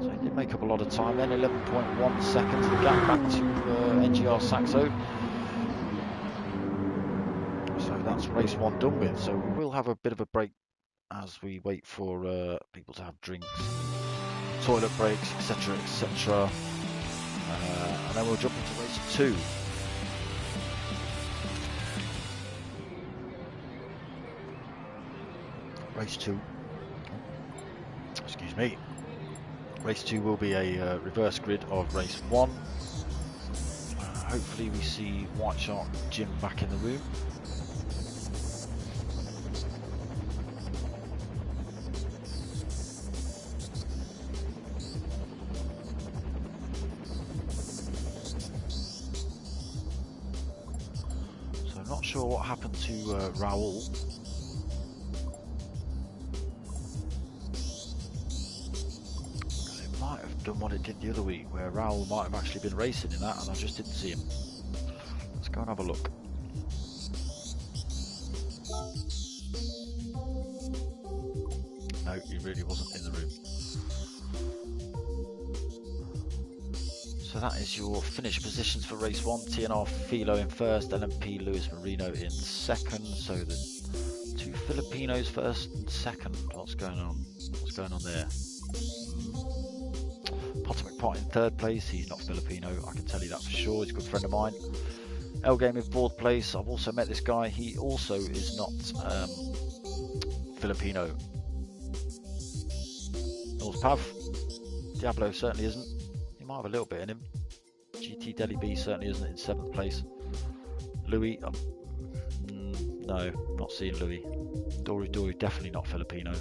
So he did make up a lot of time then, 11.1 seconds, the gap back to NGR Saxo. So that's race one done with. So we'll have a bit of a break as we wait for people to have drinks, toilet breaks, etc, etc, and then we'll jump into race two. Race two, excuse me, race two will be a reverse grid of race one. Hopefully we see White Shark Jim back in the room. Sure what happened to Raul. It might have done what it did the other week, where Raul might have actually been racing in that and I just didn't see him. Let's go and have a look. No, he really wasn't in the room. So that is your finish positions for race one. TNR Philo in first, LMP Luis Marino in second. So the two Filipinos first and second. What's going on? What's going on there? Pottinger Pot in third place. He's not Filipino, I can tell you that for sure. He's a good friend of mine. L Game in fourth place. I've also met this guy. He also is not Filipino. North Pav. Diablo certainly isn't. He might have a little bit in him. GT Deli B certainly isn't in 7th place. Louis, no, not seeing Louis. Dory definitely not Filipino.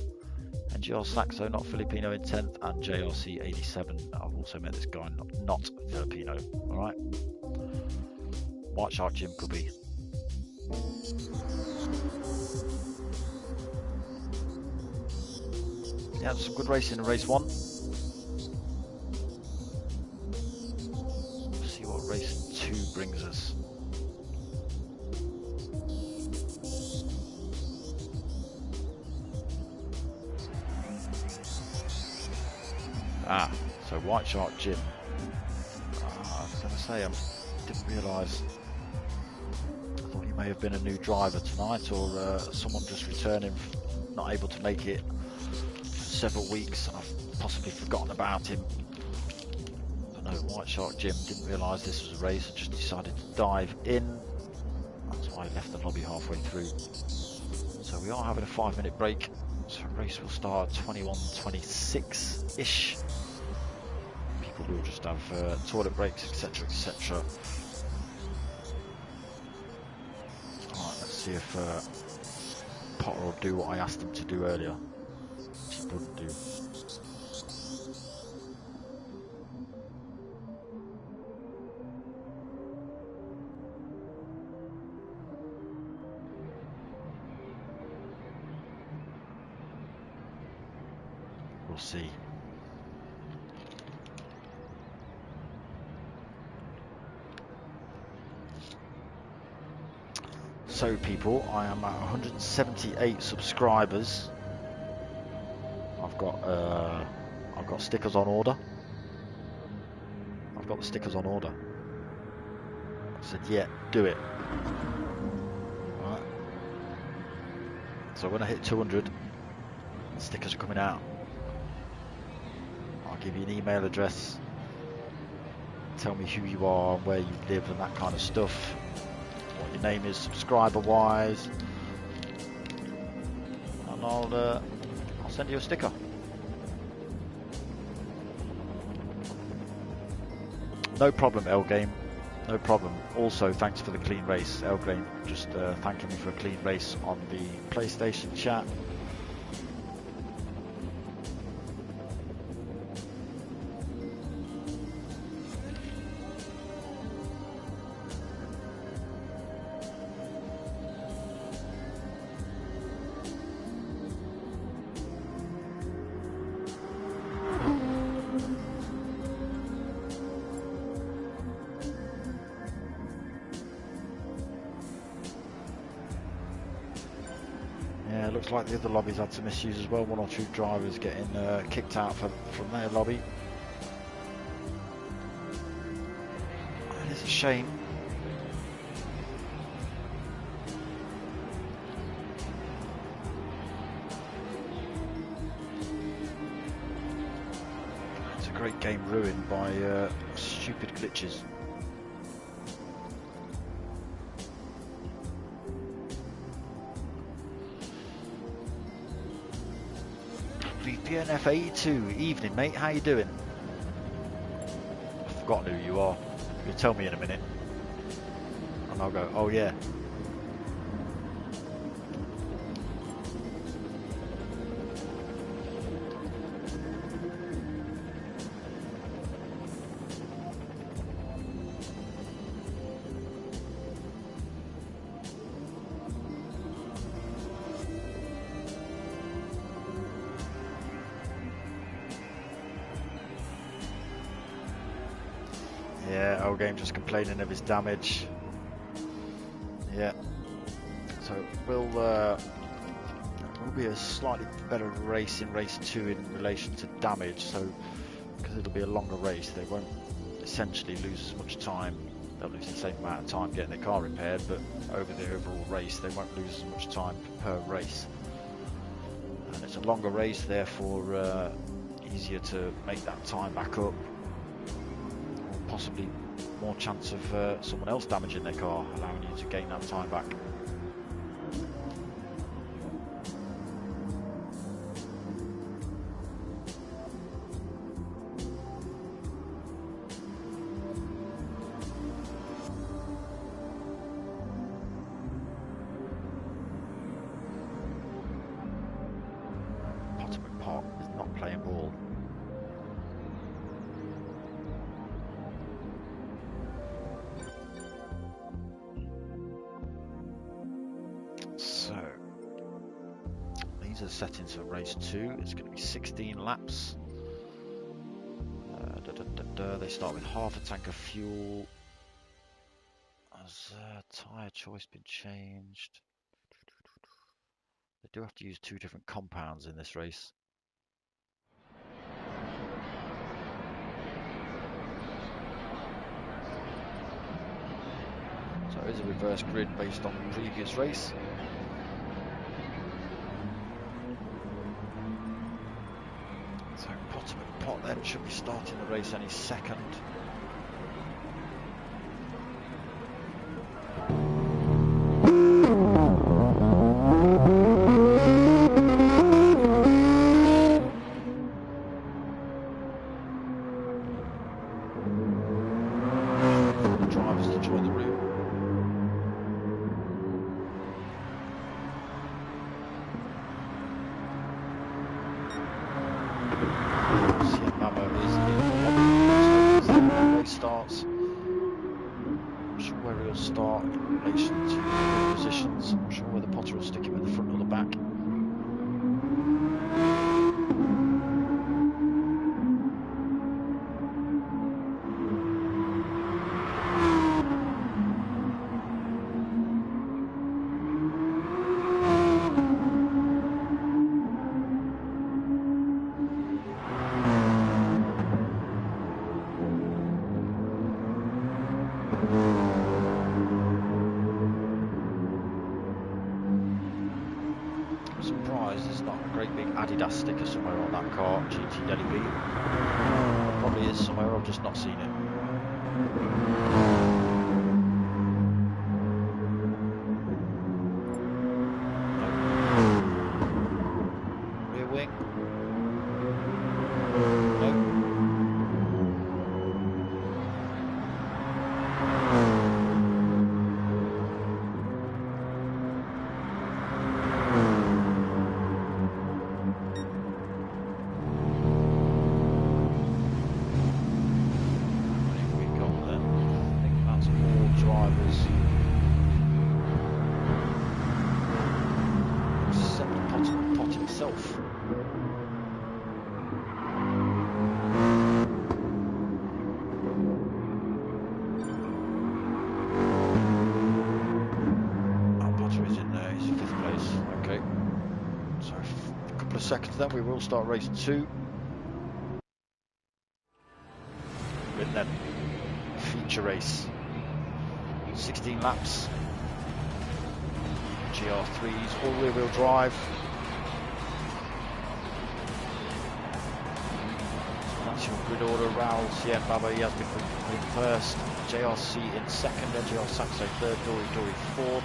NGR Saxo not Filipino in 10th, and JRC 87. I've also met this guy, not Filipino. All right. White Shark Jim could be. Yeah, some good racing in race one. Race 2 brings us. So White Shark Jim. I was going to say, I didn't realise. I thought he may have been a new driver tonight, or someone just returning, not able to make it for several weeks, and I've possibly forgotten about him. But no, White Shark Jim didn't realise this was a race and just decided to dive in. That's why he left the lobby halfway through. So we are having a 5-minute break. So the race will start 21:26-ish. People will just have toilet breaks, etc, etc. Alright, let's see if Potter will do what I asked him to do earlier, which he wouldn't do. We'll see. So people, I am at 178 subscribers. I've got stickers on order. I've got the stickers on order. I said, yeah, do it. Right. So when I hit 200, the stickers are coming out. I'll give you an email address. Tell me who you are, where you live, and that kind of stuff. What your name is, subscriber-wise, and I'll send you a sticker. No problem, L Game. No problem. Also, thanks for the clean race, L Game. Just thanking me for a clean race on the PlayStation chat. Like the other lobbies had some issues as well. 1 or 2 drivers getting kicked out from their lobby. And it's a shame. It's a great game ruined by stupid glitches. NF82, evening mate, how you doing? I've forgotten who you are. You'll tell me in a minute. And I'll go, oh yeah. Game just complaining of his damage. Yeah, so we'll be a slightly better race in race 2 in relation to damage. So because it'll be a longer race, they won't essentially lose as much time. They'll lose the same amount of time getting their car repaired, but over the overall race they won't lose as much time per race. And it's a longer race, therefore easier to make that time back up, or possibly more chance of someone else damaging their car, allowing you to gain that time back. Pot is not playing ball. Settings for race 2. It's going to be 16 laps. They start with half a tank of fuel. Has tyre choice been changed? They do have to use 2 different compounds in this race. So is a reverse grid based on the previous race. So Pot then should be starting the race any second. Drivers to join the room. Starts. I'm not sure where he'll start in relation to the positions. I'm not sure whether Potter will stick him in the front or the back. Adidas sticker somewhere on that car, GT Delhi B. Probably is somewhere, I've just not seen it. Rear wing. Seconds then we will start race 2 with then feature race, 16 laps, GR3s, all rear wheel drive. That's your grid order. Raul SIM-FX, he has been put in first, JRC in second, NGR Saxo third, Dory fourth,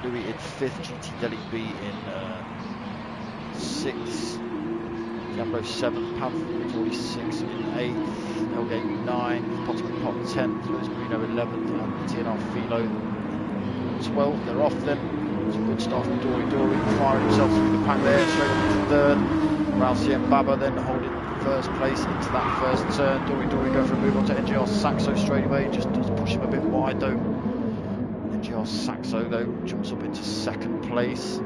Louis in fifth, GT Delhi B in 6th, Diablo 7th, Pav 46 in 8th, Elgate 9th, Pot 10th, Luis Marino 11th, and TNR Philo 12th. They're off then. It's a good start from Dory, firing himself through the pack there, straight up to 3rd. Raul SIM-FX then holding first place into that first turn. Dory go for a move on to NGR Saxo straight away, just does push him a bit wide though. NGR Saxo though jumps up into 2nd place.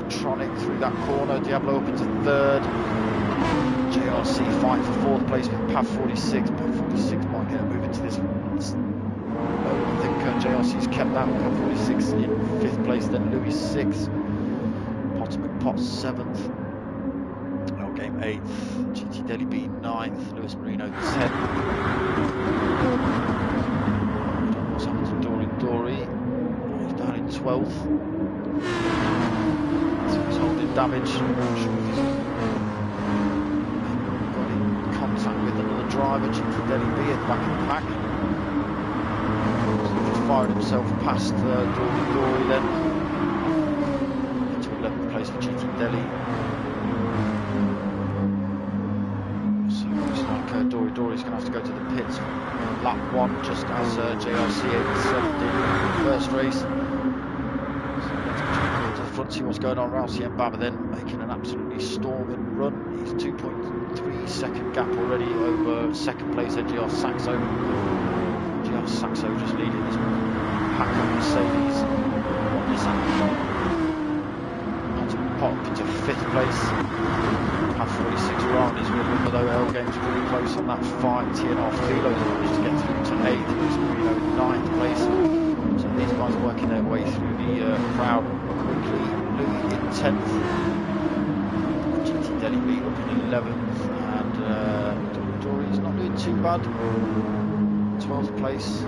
Tronic through that corner, Diablo up into 3rd. JRC fighting for 4th place with Pav 46. Pav 46 might get a move into this. I think JRC's kept that. Pav 46 in 5th place, then Louis 6th. Pot 7th. Game 8th. GT Delhi B 9th. Luis Marino 10th. What's happened to Dory? He's down in 12th. He's holding damage. I'm not sure if he's got in contact with another driver. GT Delhi B at the back of the pack. So he's just fired himself past Dory then. Into 11th place for GT Delhi. So it looks like Dory's going to have to go to the pits lap 1, just as JRC 87 did in the first race. Front, see what's going on. Raul SIM-FX then making an absolutely storming run. He's 2.3 second gap already over 2nd place NGR Saxo. NGR Saxo just leading this pack of Mercedes on this Pot into 5th place. Pav 46 around his rear number though. L Game's really close on that fight. TNR Philo managed to get through to 8th. Luis Marino in 9th place. So these guys are working their way through the crowd quickly. Louis in 10th, GT Delhi B up in 11th, and Dory's not doing too bad. 12th place.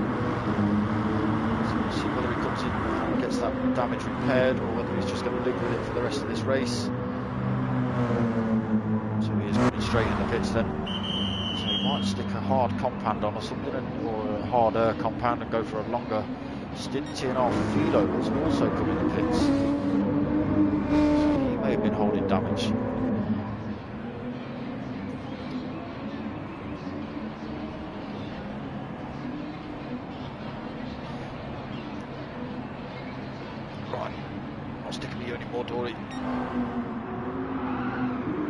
see whether he comes in and gets that damage repaired, or whether he's just going to live with it for the rest of this race. So he is coming straight in the pits then. So he might stick a hard compound on or something, or a harder compound, and go for a longer stint. TNR Philo has also come in the pits. So he may have been holding damage. Dory.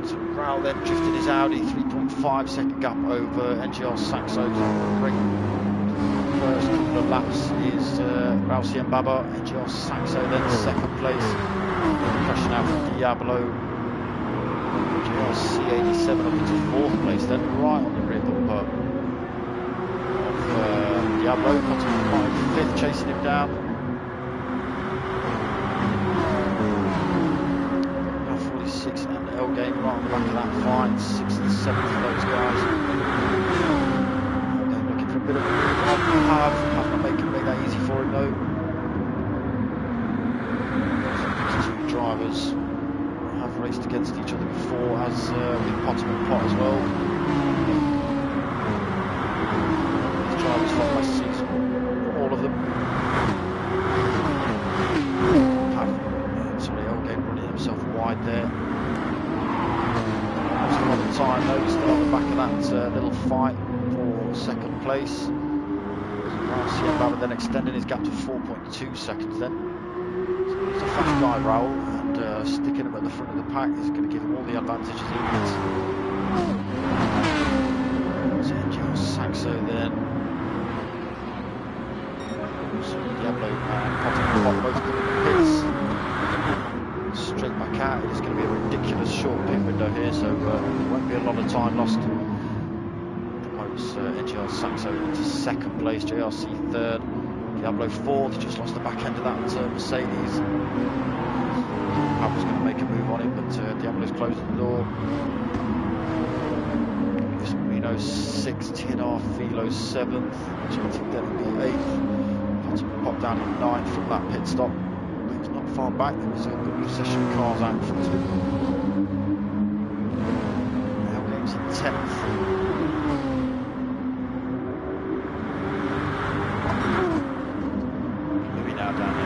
So Growl then drifting his Audi, 3.5 second gap over NGR Saxo. Great first couple of laps is Rousey and Baba. NGR Saxo then second place. Pressure now from Diablo. NGR C87 up into fourth place, then right on the rear bumper of Diablo. Cotton fifth, chasing him down. 6 and L game right on the back of that fight, 6th and 7th for those guys. They're looking for a bit of a move on. Have not make that easy for him though. So these two drivers have raced against each other before, as with Potter and Pot as well. These drivers from last season, all of them. L game running himself wide there. Still on the time though, he's still on the back of that little fight for second place. Baba then extending his gap to 4.2 seconds then. So he's a fast guy, Raoul, and sticking him at the front of the pack is going to give him all the advantages he needs. So NGR Saxo then. So Diablo and Potter both coming in the pits. Straight back out. It's going to be a ridiculous short pit window here, so there won't be a lot of time lost. Promotes NGR Saxo into second place, JRC third, Diablo fourth. Just lost the back end of that Mercedes. Pablo's going to make a move on him, but Diablo's closing the door. Marino sixth, TNR Philo seventh, GT Delhi 8th. Pop down in ninth from that pit stop. Not far back, there was a good procession of cars out in front of him. Now game's in 10th. Maybe now down in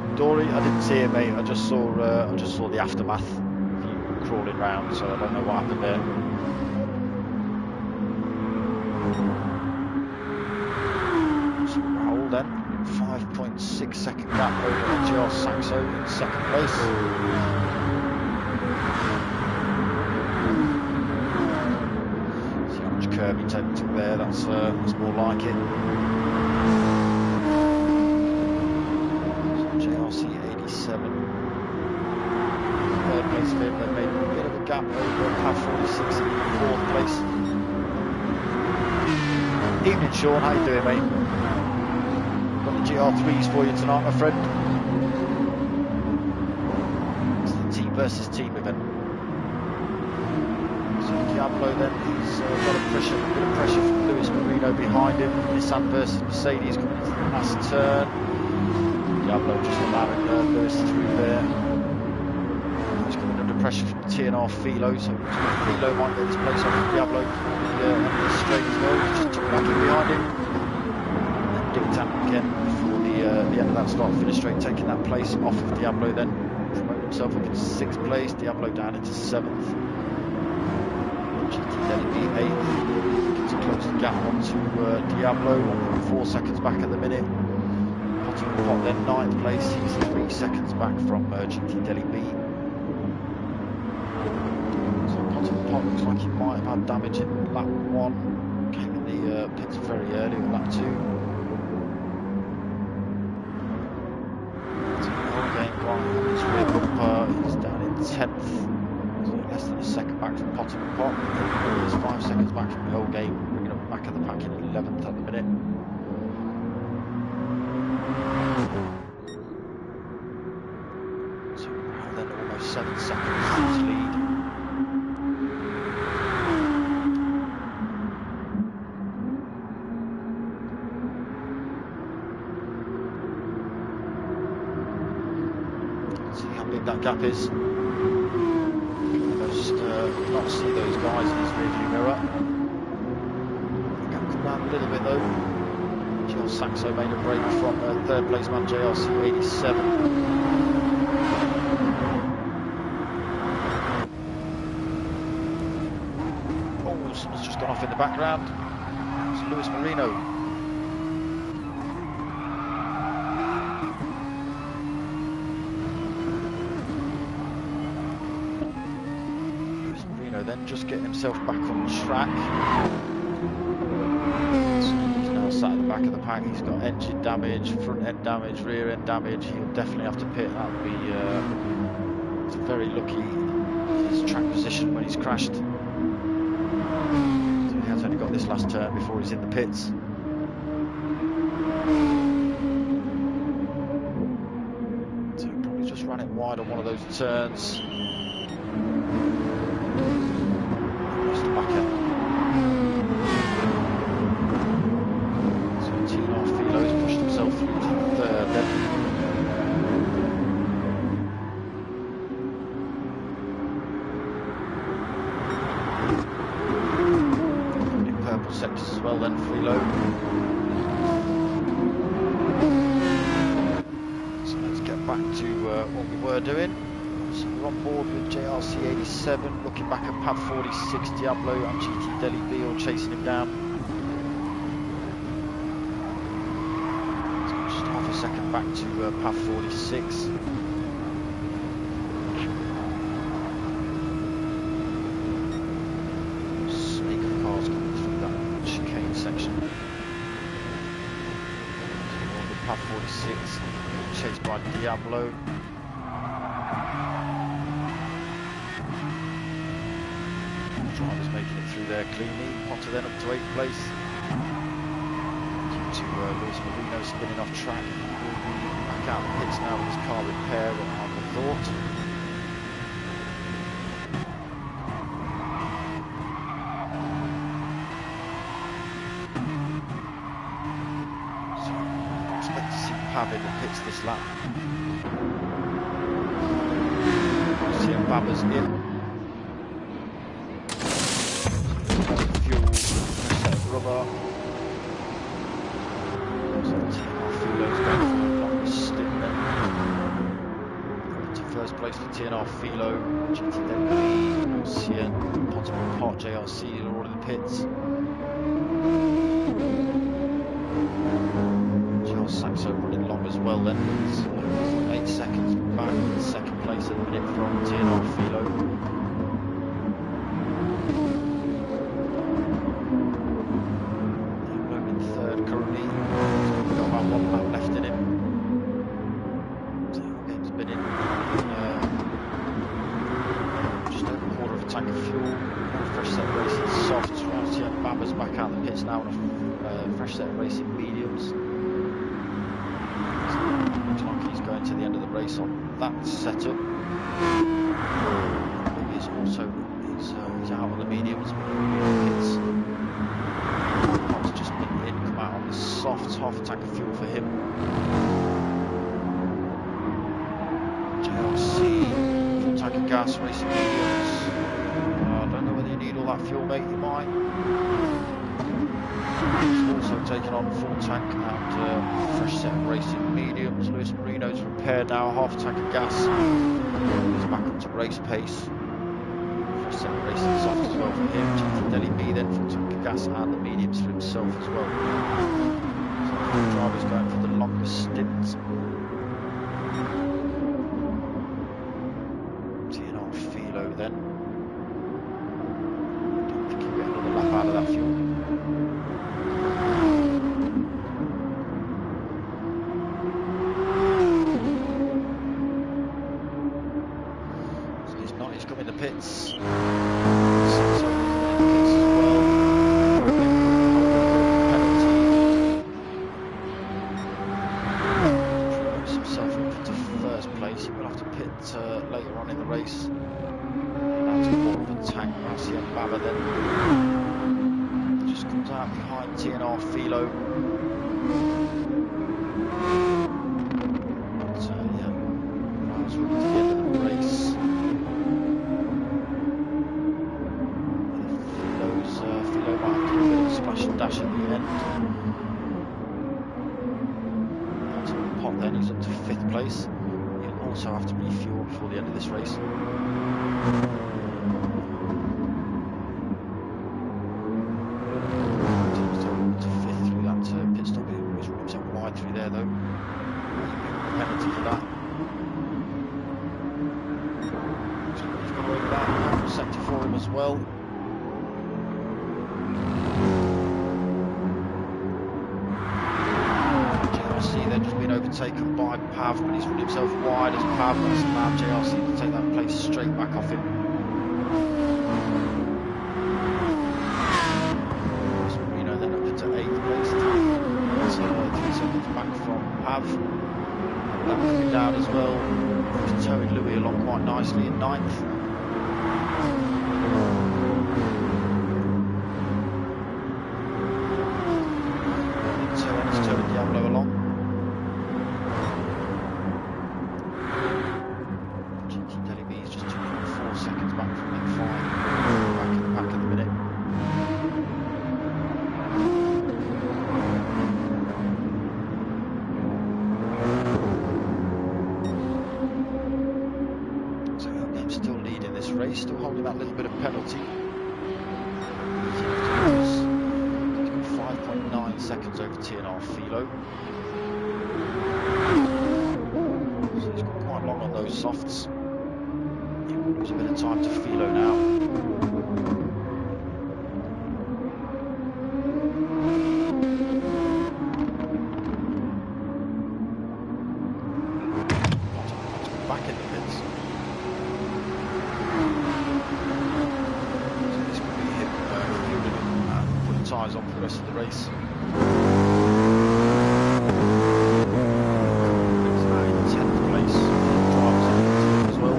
11th. Dory, I didn't see it, mate. I just saw the aftermath of you crawling round, so I don't know what happened there. Then 5.6 second gap over NGR Saxo in second place. See how much curb he took there, that's more like it. So JRC 87 third place for him, then made a bit of a gap over PAV 46 in fourth place. Evening Sean, how you doing, mate? GR3s for you tonight, my friend. It's the team versus team event. So Diablo then, he's got a bit of pressure from Lewis Marino behind him. Nissan versus Mercedes coming into the last turn. Diablo just allowing Lewis through there. He's coming under pressure from TNR Philo, so Philo might get his place off Diablo on the straight as well. Just took back in behind him. Dig tap again before the end of that start finish straight, taking that place off of Diablo, then promoting himself up into 6th place, Diablo down into 7th. GT Delhi 8th, looking to close the gap onto Diablo, 1.4 seconds back at the minute. Potter and Pot then 9th place, he's 3 seconds back from GT Delhi B. So Potter and Pot looks like he might have had damage in lap 1, came in the pits very early on lap 2. His rear bumper is down in 10th, so less than a second back from Potter and Pot. He's 5 seconds back from L game, bringing up back of the pack in 11th at the minute. So then almost 7 seconds to his lead. gap is. Just not see those guys in his rearview mirror. Gap come down a little bit though. Jill Saxo made a break from third place man JRC 87. Oh, someone's just gone off in the background. It's Luis Marino. Then just getting himself back on track. So he's now sat at the back of the pack. He's got engine damage, front end damage, rear end damage. He'll definitely have to pit. That would be he's very lucky his track position when he's crashed. So he has only got this last turn before he's in the pits. So he'll probably just run it wide on one of those turns. Sectors as well then, Freelo. So let's get back to what we were doing. So we're on board with JRC 87, looking back at Pad 46, Diablo and GT Deli B all chasing him down. So just half a second back to Pad 46. Pad 46, chased by Diablo. Drivers making it through there cleanly. Potter then up to 8th place. Due to Luis Marino spinning off track. He will be back out of the pits now with his car repaired, I would have thought. Pav in the pits this lap. See him Baba's in. Fuel, set rubber. So TNR Philo's going for the longest stint then. To first place for TNR Philo, GT Denby, CN, Potterman Park JRC are all in the pits. Saxo running long as well then, 8 seconds back in second place at the minute from TNR Philo. Diablo in third currently, we've got about 1 lap left in him. So game's been in just over a quarter of a tank of fuel, fresh set of racing softs, right, yeah, Baba's back out the pits now on a fresh set of racing mediums. Looks like he's going to the end of the race on that setup. He's also he's out on the mediums, but it's just been in, come out on the softs, half a tank of fuel for him. JRC, full tank of gas, racing mediums. I don't know whether you need all that fuel, mate. You might. He's also taken on full tank and fresh set of racing mediums. Luis Marino's repaired now, half a tank of gas. He's back up to race pace. Fresh set of racing soft as well for him. GT Deli B then, full tank of gas and the mediums for himself as well. So the driver's going for the longest stint. TNR Philo then. I don't think he'll get another lap out of that fuel. He's come in the pits. So he's in the pits as well. Penalty. Puts himself up to first place. He will have to pit later on in the race. Now to quarter of a tank. RCM Baba then just comes out behind TNR Philo. But yeah, I was running to the end of the race. before the end of this race. Through there though, penalty for that. He's got over that sector for him as well. JRC then just been overtaken by Pav, but he's run himself wide as Pav has allowed JRC to take that place straight back off him. Marino then up into 8th place. 3 seconds back from Pav. That coming down as well. Just towing Louis along quite nicely in 9th. He's towing Diablo along. GT Deli B is just 2.4 seconds back from that 5. Back in the back of the minute. Still holding that little bit of penalty. He's got 5.9 seconds over TNR Philo. So he's got quite long on those softs. He will lose a bit of time to Philo now. Back in the pits. Tyres on for the rest of the race. It's now in 10th place. Drivers on as well.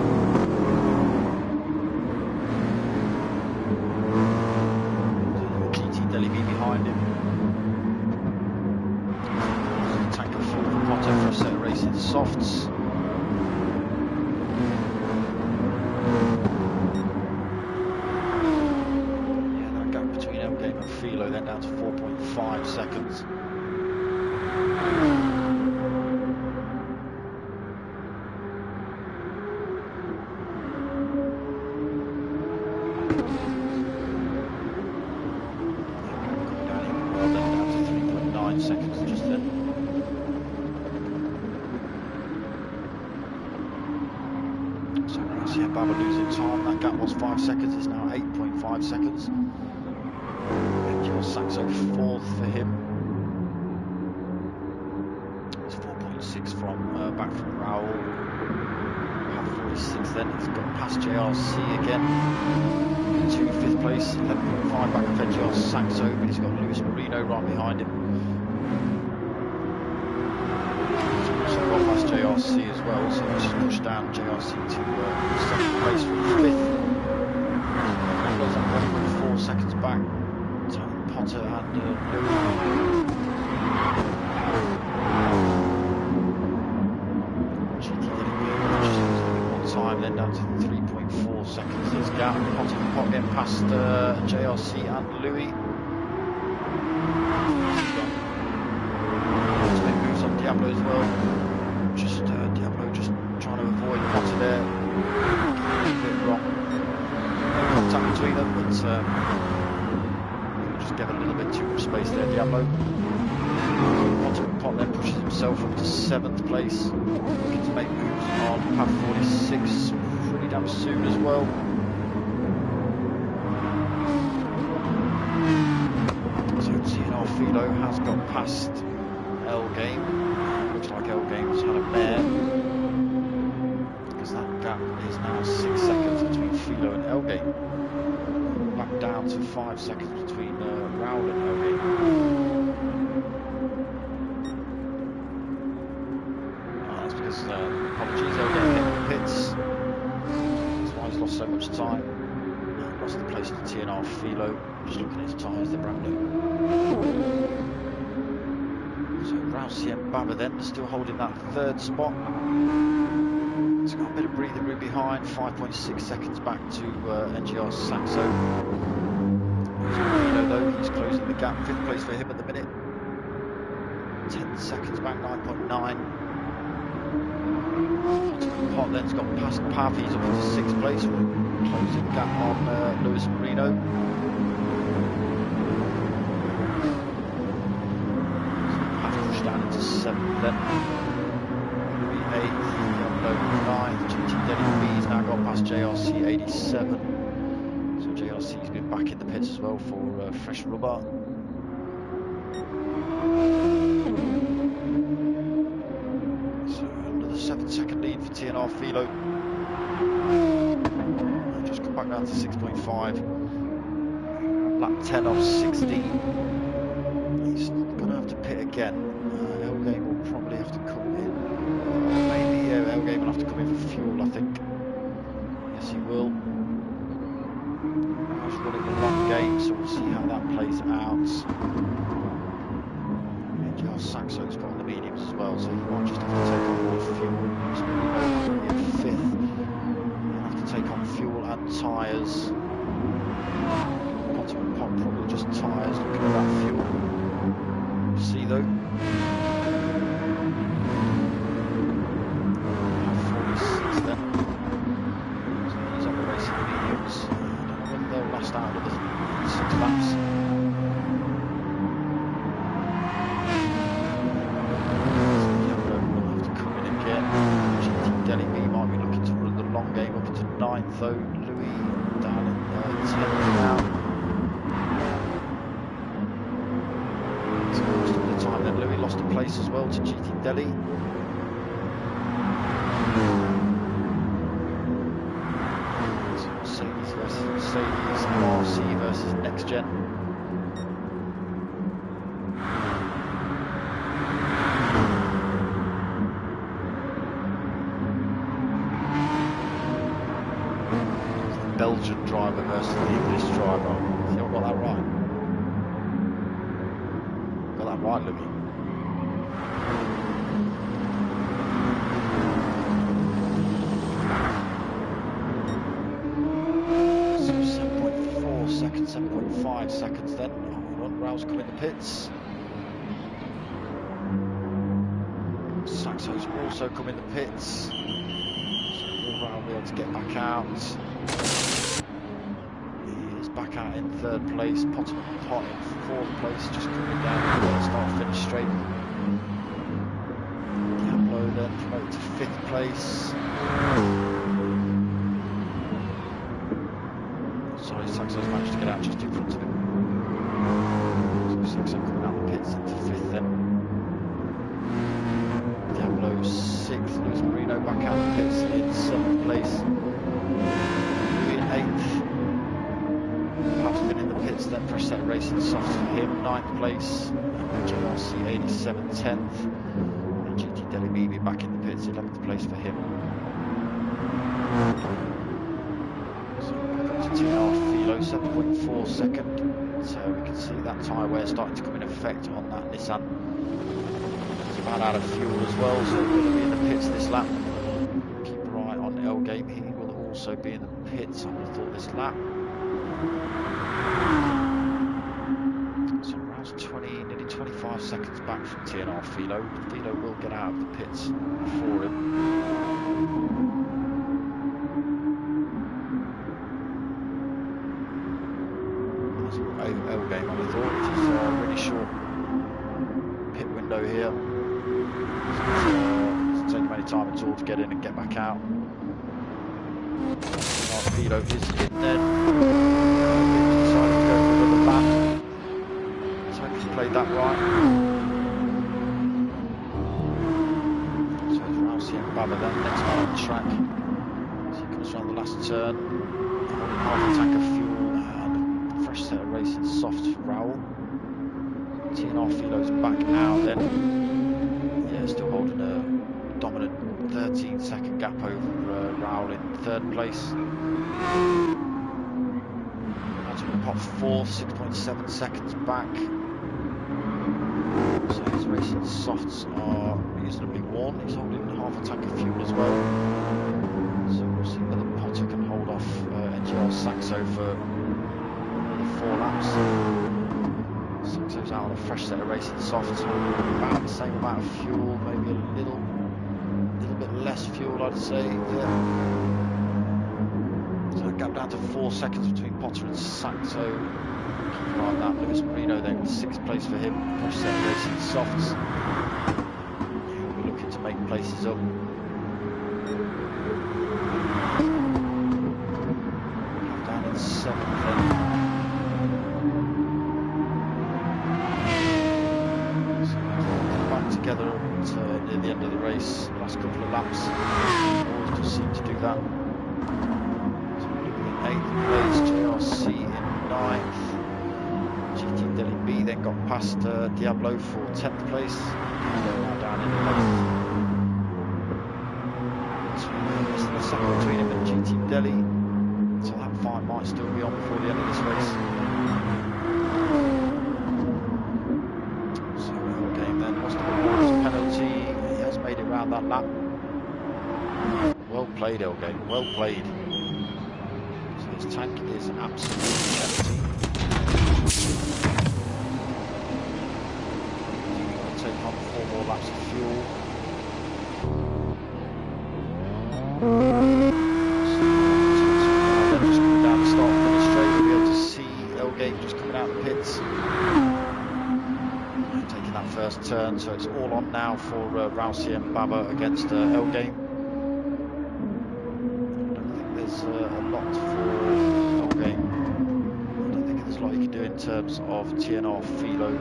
GT Deli B behind him. Tanker full for Potter for a set of racing softs. Philo then down to 4.5 seconds. Well, then down to 3.9 seconds just then. So Rousey and Baba losing time. That gap was 5 seconds. It's now 8.5 seconds. Saxo 4th for him. It's 4.6 from back from Raoul. 46 then. He's got past JRC again to 5th place. 11.5 back of NGR Saxo, but he's got Luis Marino right behind him. He's also got past JRC as well, so he's just pushed down JRC to 2nd place from 5th. That goes up 1.4 seconds back. Potter and Louis. GT just one time, then down to 3.4 seconds. His gap. Potter and Pot getting past JRC and Louis. Make moves on Diablo as well. Just Diablo just trying to avoid Potter there. A bit wrong. No contact between them, but. Just gave a little bit too much space there, Diablo. Pot then pushes himself up to 7th place. Looking to make moves on Path 46 pretty damn soon as well. So TNR Philo has got past L Game. Looks like L Game's had a mare. Because that gap is now 6 seconds between Philo and L Game. Back down to 5 seconds between Raoul and Elgate. That's because, apologies, Elgate hit the pits. That's why he's lost so much time. Lost the place to TNR Philo. Just looking at his tyres, they're brand new. So Rousey and Baba then still holding that 3rd spot. He's got a bit of breathing room behind, 5.6 seconds back to NGR Saxo. Marino though, he's closing the gap, 5th place for him at the minute. 10 seconds back, 9.9. Pot then's got past Parvies up into 6th place, closing the gap on Lewis Marino. Half pushed down into 7th then. Louis 8th, Yellow 9th, GT Denny B's now got past JRC 87. So JRC's been back in the pits as well for fresh rubber. So another 7-second lead for TNR Philo. Just come back down to 6.5. Lap 10 off 16. He's going to have to pit again. Elgame will probably have to come in. Maybe Elgame will have to come in for fuel, I think. Yes, he will. He's running the long game, so we'll see how that plays out. NGR Saxo's got on the mediums as well, so he might just have to take on more fuel. So in 5th. He'll have to take on fuel and tyres. Ultimate Pot probably just tyres, looking at that fuel. See though. 46 then. So he's on the racing mediums. I don't know when they'll last out of the 6 laps. Yellow will have to come in again. GT Delhi B might be looking to run the long game up into 9th though. Louis down in 10th now. Then Louis lost a place as well to GT Delhi. So Mercedes versus Mercedes, MRC versus Next Gen. The Belgian driver versus the English driver. See, I got that right. Got that right, Louis. So 7.4 seconds, 7.5 seconds then. Hold on, Raul's come in the pits. Saxo's also come in the pits. So will Raul be able to get back out? He is back out in 3rd place. Pot in 4th place, just coming down the start finish straight. Diablo then promoted to 5th place. Sorry, Saxo's managed to get out just in front of him. So Saxo coming out the pits into 5th then. Diablo 6th, Lewis Marino back out the pits in 7th place. Louis in 8th. Perhaps been in the pits then, fresh set of racing soft for him, 9th place. JRC 87, 10th. And GT Delhi Bibi back in the pits, 11th place for him. So back up to TNR Philo, 7.4 second. So we can see that tyre wear starting to come in effect on that Nissan. It's about out of fuel as well, so we're going to be in the pits this lap. Keep an eye on Elgame, he will also be in the pits, I would have thought, this lap. So around nearly 25 seconds back from TNR Philo. Philo will get out of the pits for him. That's Elgame, I would have thought. It's a really short pit window here. Doesn't take him any time at all to get in and get back out. TNR Philo is in then. Decided to go for another lap. Let's hope he's played that right. So it's Rousey and Baba then, next man on the track. So he comes around the last turn, holding half a tank of fuel and a fresh set of racing soft for Raul. TNR Philo's back out then. Yeah, still holding a dominant 13-second gap over Raul in 3rd place. Pot 4, 6.7 seconds back. So his racing softs are reasonably worn. He's holding half a tank of fuel as well. So we'll see whether Potter can hold off NGR Saxo for another 4 laps. Saxo's out on a fresh set of racing softs, holding about the same amount of fuel, maybe a little bit less less fuel, I'd say. Yeah. So that gap down to 4 seconds between Potter and Saxo. Keep an eye on that. Lewis Marino then, 6th place for him. Fresh set of racing softs. He'll be looking to make places up. Down in 7th then. So they'll back together near the end of the race. Last couple of laps. Always just seem to do that. So we're looking at 8th place, JRC in 9th. GT Delhi B then got past Diablo for 10th place. Now down in 11th. Less than a second between him and GT Delhi. So that fight might still be on before the end of this race. So game then, lost a penalty. He has made it round that lap. Well played, Elgate, well played. So his tank is absolutely empty. Take on 4 more laps of fuel. Then just coming down the start finish straight, we'll be able to see Elgate just coming out of the pits. Taking that first turn, so it's all on now for Rousey and Baba against Elgate. I don't think there's a lot for Elgate. I don't think there's a lot you can do in terms of TNR Philo.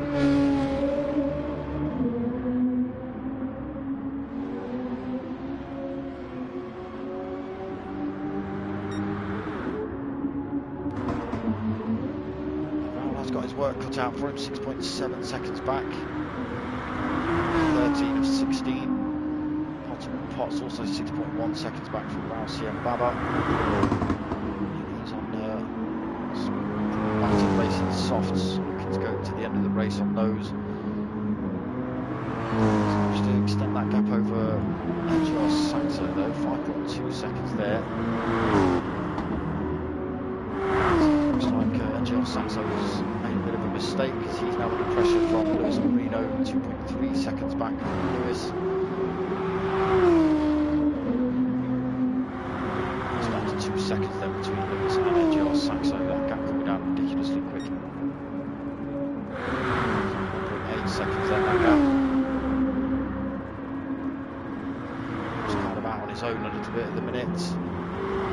Work cut out for him, 6.7 seconds back, 13 of 16. Potter and Potts also 6.1 seconds back from Rousey and Baba. He's on active racing softs, looking to go to the end of the race on those. Just to extend that gap over NGR Saxo though, 5.2 seconds there. Looks like NGR Saxo's bit of a mistake because he's now under pressure from Lewis Marino, 2.3 seconds back from Lewis. It's down to 2 seconds then between Lewis and NGR Saxo. That gap coming down ridiculously quick. 1.8 seconds then, that gap. Just kind of out on his own a little bit at the minute.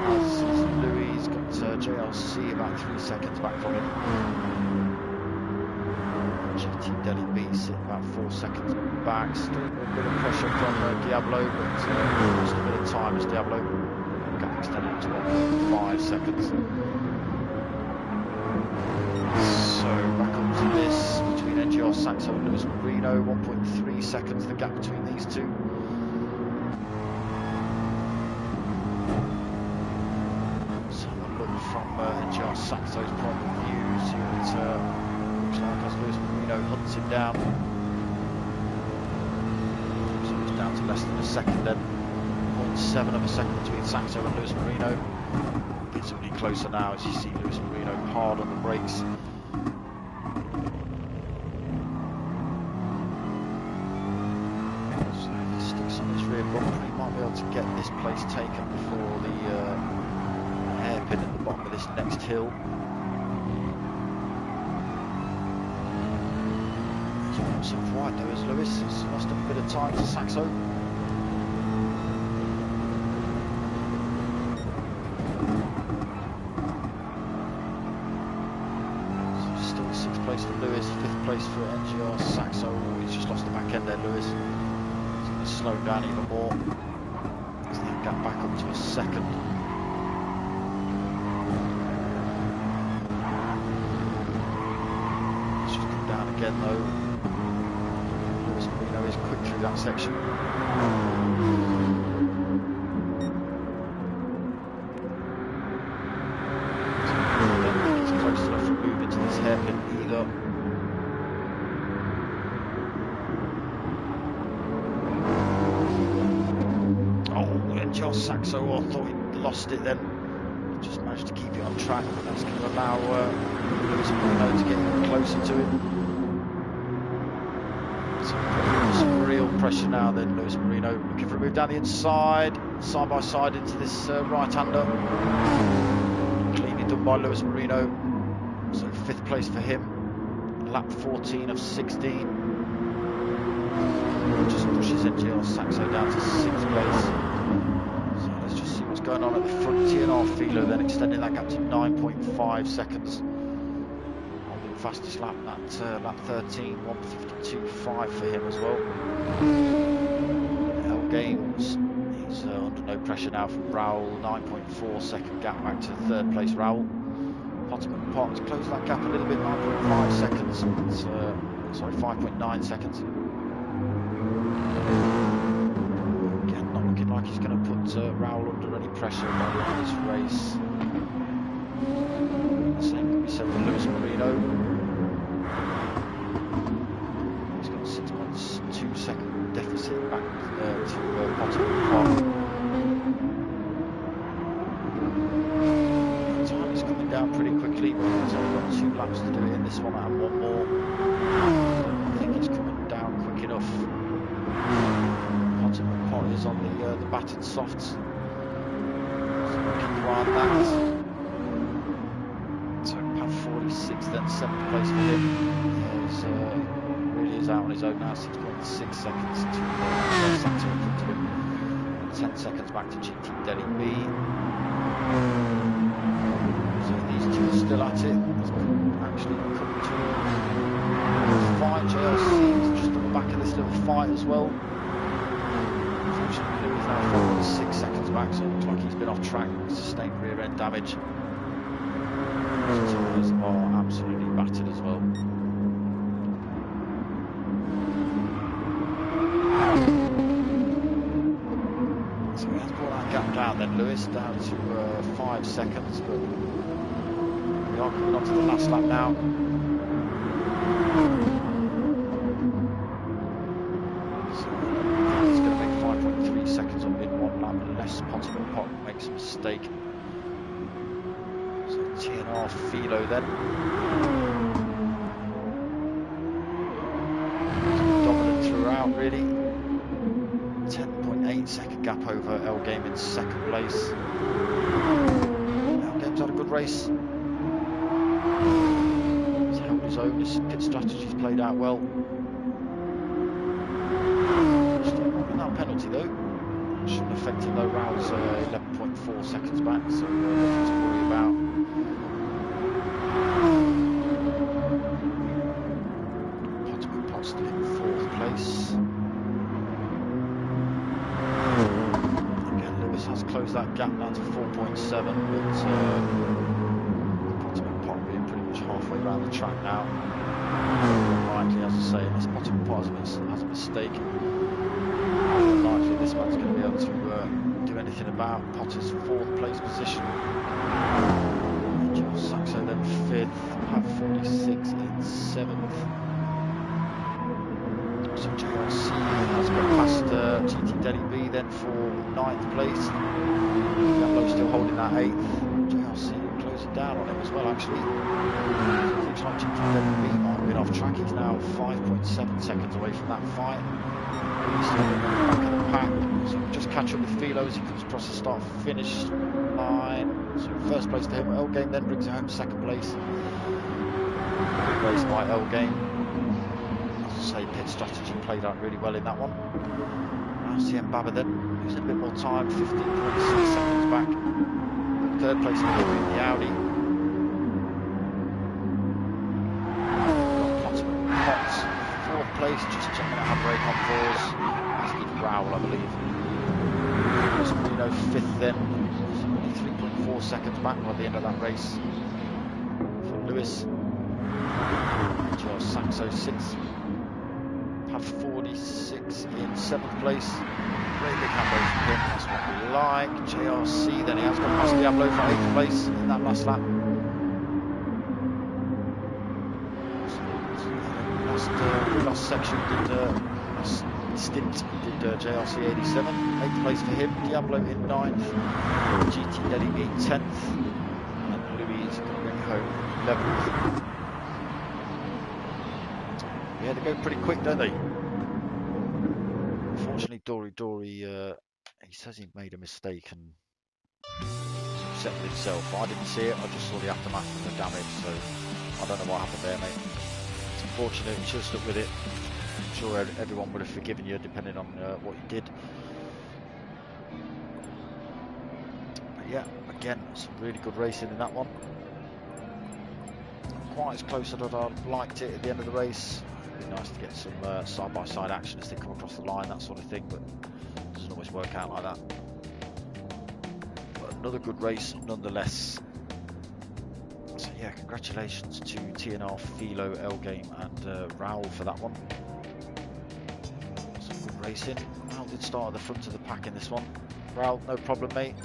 As Louis, he's got JLC about 3 seconds back from him. GT Delhi B sitting about 4 seconds back. Still a bit of pressure from Diablo, but lost a bit of time as Diablo. Gap extended to 1.5 seconds. So back up to this between NGR Saxo and Lewis Marino, 1.3 seconds the gap between these two. So a look from NGR Saxo's point of view, see what looks like as Lewis Marino hunts him down. So it's down to less than a second then. 0.7 of a second between Saxo and Lewis Marino. Visibly closer now as you see Lewis Marino hard on the brakes. So if he sticks on his rear bumper, he might be able to get this place taken before the hairpin at the bottom of this next hill. Himself wide though as Lewis has lost a bit of time to Saxo. So still 6th place for Lewis, 5th place for NGR Saxo. He's just lost the back end there, Lewis. He's going to slow down even more. He's then got back up to a second. He's just come down again though. Is quick through that section. I don't think he's close enough to move into this hairpin either. Oh, NGR Saxo, I thought he lost it then. Just managed to keep it on track, but that's going to allow Lewis Marino to get even closer to it. So real pressure now then. Lewis Marino looking for a move down the inside, side by side into this right-hander. Cleanly done by Lewis Marino. So 5th place for him. Lap 14 of 16. Just pushes NGR Saxo down to 6th place. So let's just see what's going on at the front. TNR Philo then extending that gap to 9.5 seconds. Fastest lap, that lap 13, 1:52.5 for him as well. L Games, he's under no pressure now from Raoul, 9.4 second gap back to 3rd place Raoul. Potterman Potts closed that gap a little bit, 9.5 seconds, sorry 5.9 seconds. Again, not looking like he's going to put Raoul under any pressure by the end of this race. Same can be said for Lewis Marino. He's got a 6.2 second deficit back to Potterman Pot. Time is coming down pretty quickly. He's only got 2 laps to do it in this one and 1 more. I don't think it's coming down quick enough. Potterman Pot is on the battered softs. So we can command that. 46, then 7th place for him. He's really is out on his own now, 6.6 seconds to Saxo in front of him. 10 seconds back to GT Delhi B. So these two are still at it. He's actually come to a fight. JLC is just on the back of this little fight as well. Unfortunately, he's now 4.6 seconds back, so it looks like he's been off track, sustained rear end damage. His tyres are absolutely battered as well. So he has brought that gap down then, Lewis, down to 5 seconds, but we are coming on to the last lap now. So he's going to make 5.3 seconds on in 1 lap unless Potterman Pot makes a mistake. TNR Philo then. Dominant throughout really. 10.8 second gap over L Game in 2nd place. L Game's had a good race. He's held his own, his pit strategy's played out well. Still not that penalty though. Shouldn't affect him though. Raoul's 11.4 seconds back, so nothing to worry about. Potterman Pot still in 4th place. Again, Lewis has closed that gap down to 4.7, but Potterman Pot being pretty much halfway around the track now. Unlikely, as I say, unless Potterman Pot has a mistake. Unlikely this man's going to be able to do anything about Potter's 4th place position. Saxo then 5th, have 46 in 7th. So JLC has got past GT Delhi B then for 9th place. Diablo's still holding that 8th. JLC closing down on him as well actually. Looks like GT Delhi B might have been off track. He's now 5.7 seconds away from that fight. He's still in the back of the pack. So we'll just catch up with Philo as he comes across the start-finish line. So 1st place for him. L Game then brings it home 2nd place. Good race by L Game. As I say, pit strategy played out really well in that one. RCM Baba then using a bit more time, 15.6 seconds back. 3rd place for him in the Audi. Potterman Potts, 4th place, just checking out how brake on pause. As did Raoul, I believe. Lewis Marino 5th then. 3.4 seconds back by the end of that race for Lewis. Saxo 6th. Have 46 in 7th place. Great big handbrake from him, that's what we like. JRC then, he has got past Diablo for 8th place in that last lap. Last section did last stint did JRC 87, 8th place for him. Diablo in 9th, GT Delhi in 10th, and Louis is going to bring home 11th. Yeah, they go pretty quick, don't they? Dory, he says he made a mistake and he's upset with himself. I didn't see it, I just saw the aftermath of the damage, so I don't know what happened there, mate. It's unfortunate, you should have stuck with it. I'm sure everyone would have forgiven you depending on what you did. But yeah, again, some really good racing in that one. Not quite as close as I'd liked it at the end of the race. It'd be nice to get some side-by-side action as they come across the line, that sort of thing, but it doesn't always work out like that. But another good race nonetheless. So yeah, congratulations to TNR, Philo, L-Game and Raoul for that one. Some good racing. Raoul did start at the front of the pack in this one. Raoul, no problem, mate.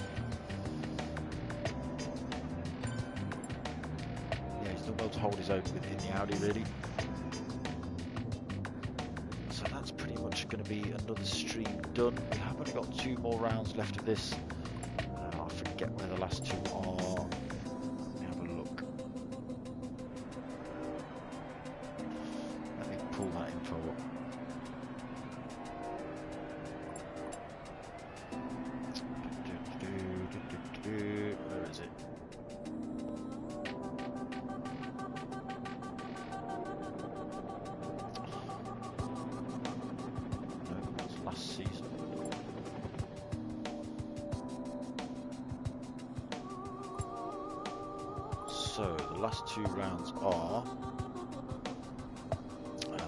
Yeah, he's done well to hold his own within the Audi, really. So that's pretty much going to be another stream done. We have only got 2 more rounds left of this. I forget where the last 2 are. Let me have a look. Let me pull that info up. Where is it? No, that's last season. So the last 2 rounds are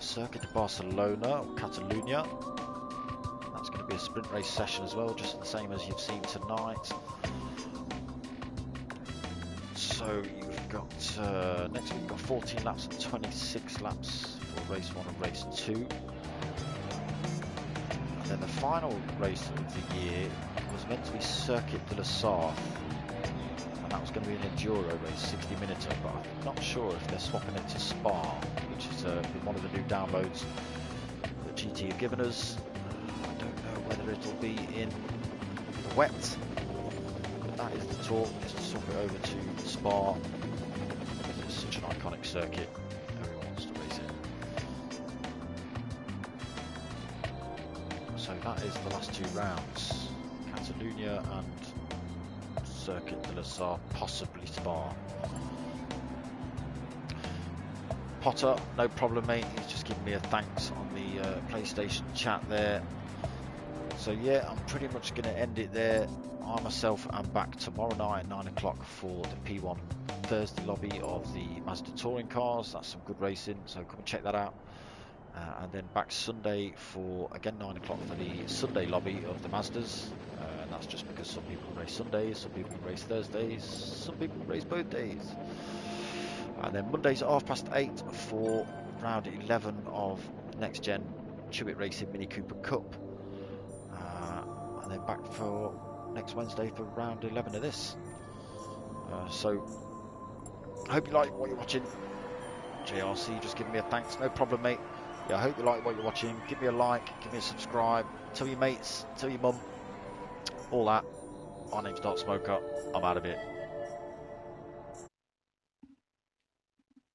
Circuit de Barcelona, or Catalunya. That's going to be a sprint race session as well, just the same as you've seen tonight. So you've got next week you've got 14 laps and 26 laps for race 1 and race 2. And then the final race of the year was meant to be Circuit de la Sarthe, and that was going to be an enduro race, 60 minutes, but I'm not sure if they're swapping it to Spa, which is been one of the new downloads that GT have given us. I don't know whether it'll be in the wet. That is the talk, to swap it over to Spa, because it's such an iconic circuit, everyone wants to race it. So that is the last 2 rounds, Catalunya and Circuit de la Sarthe, possibly Spa. Potter, no problem, mate, he's just giving me a thanks on the PlayStation chat there. So yeah, I'm pretty much going to end it there. I myself am back tomorrow night at 9 o'clock for the P1 Thursday lobby of the Mazda touring cars. That's some good racing, so come and check that out. And then back Sunday for, again, 9 o'clock for the Sunday lobby of the Mazdas. And that's just because some people race Sundays, some people race Thursdays, some people race both days. And then Mondays at 8:30 for round 11 of Next Gen Chewit Racing Mini Cooper Cup. And then back for next Wednesday for round 11 of this. So I hope you like what you're watching. JRC just giving me a thanks, no problem, mate. Yeah, I hope you like what you're watching. Give me a like, give me a subscribe, tell your mates, tell your mum, all that. My name's darksmoka, I'm out of it.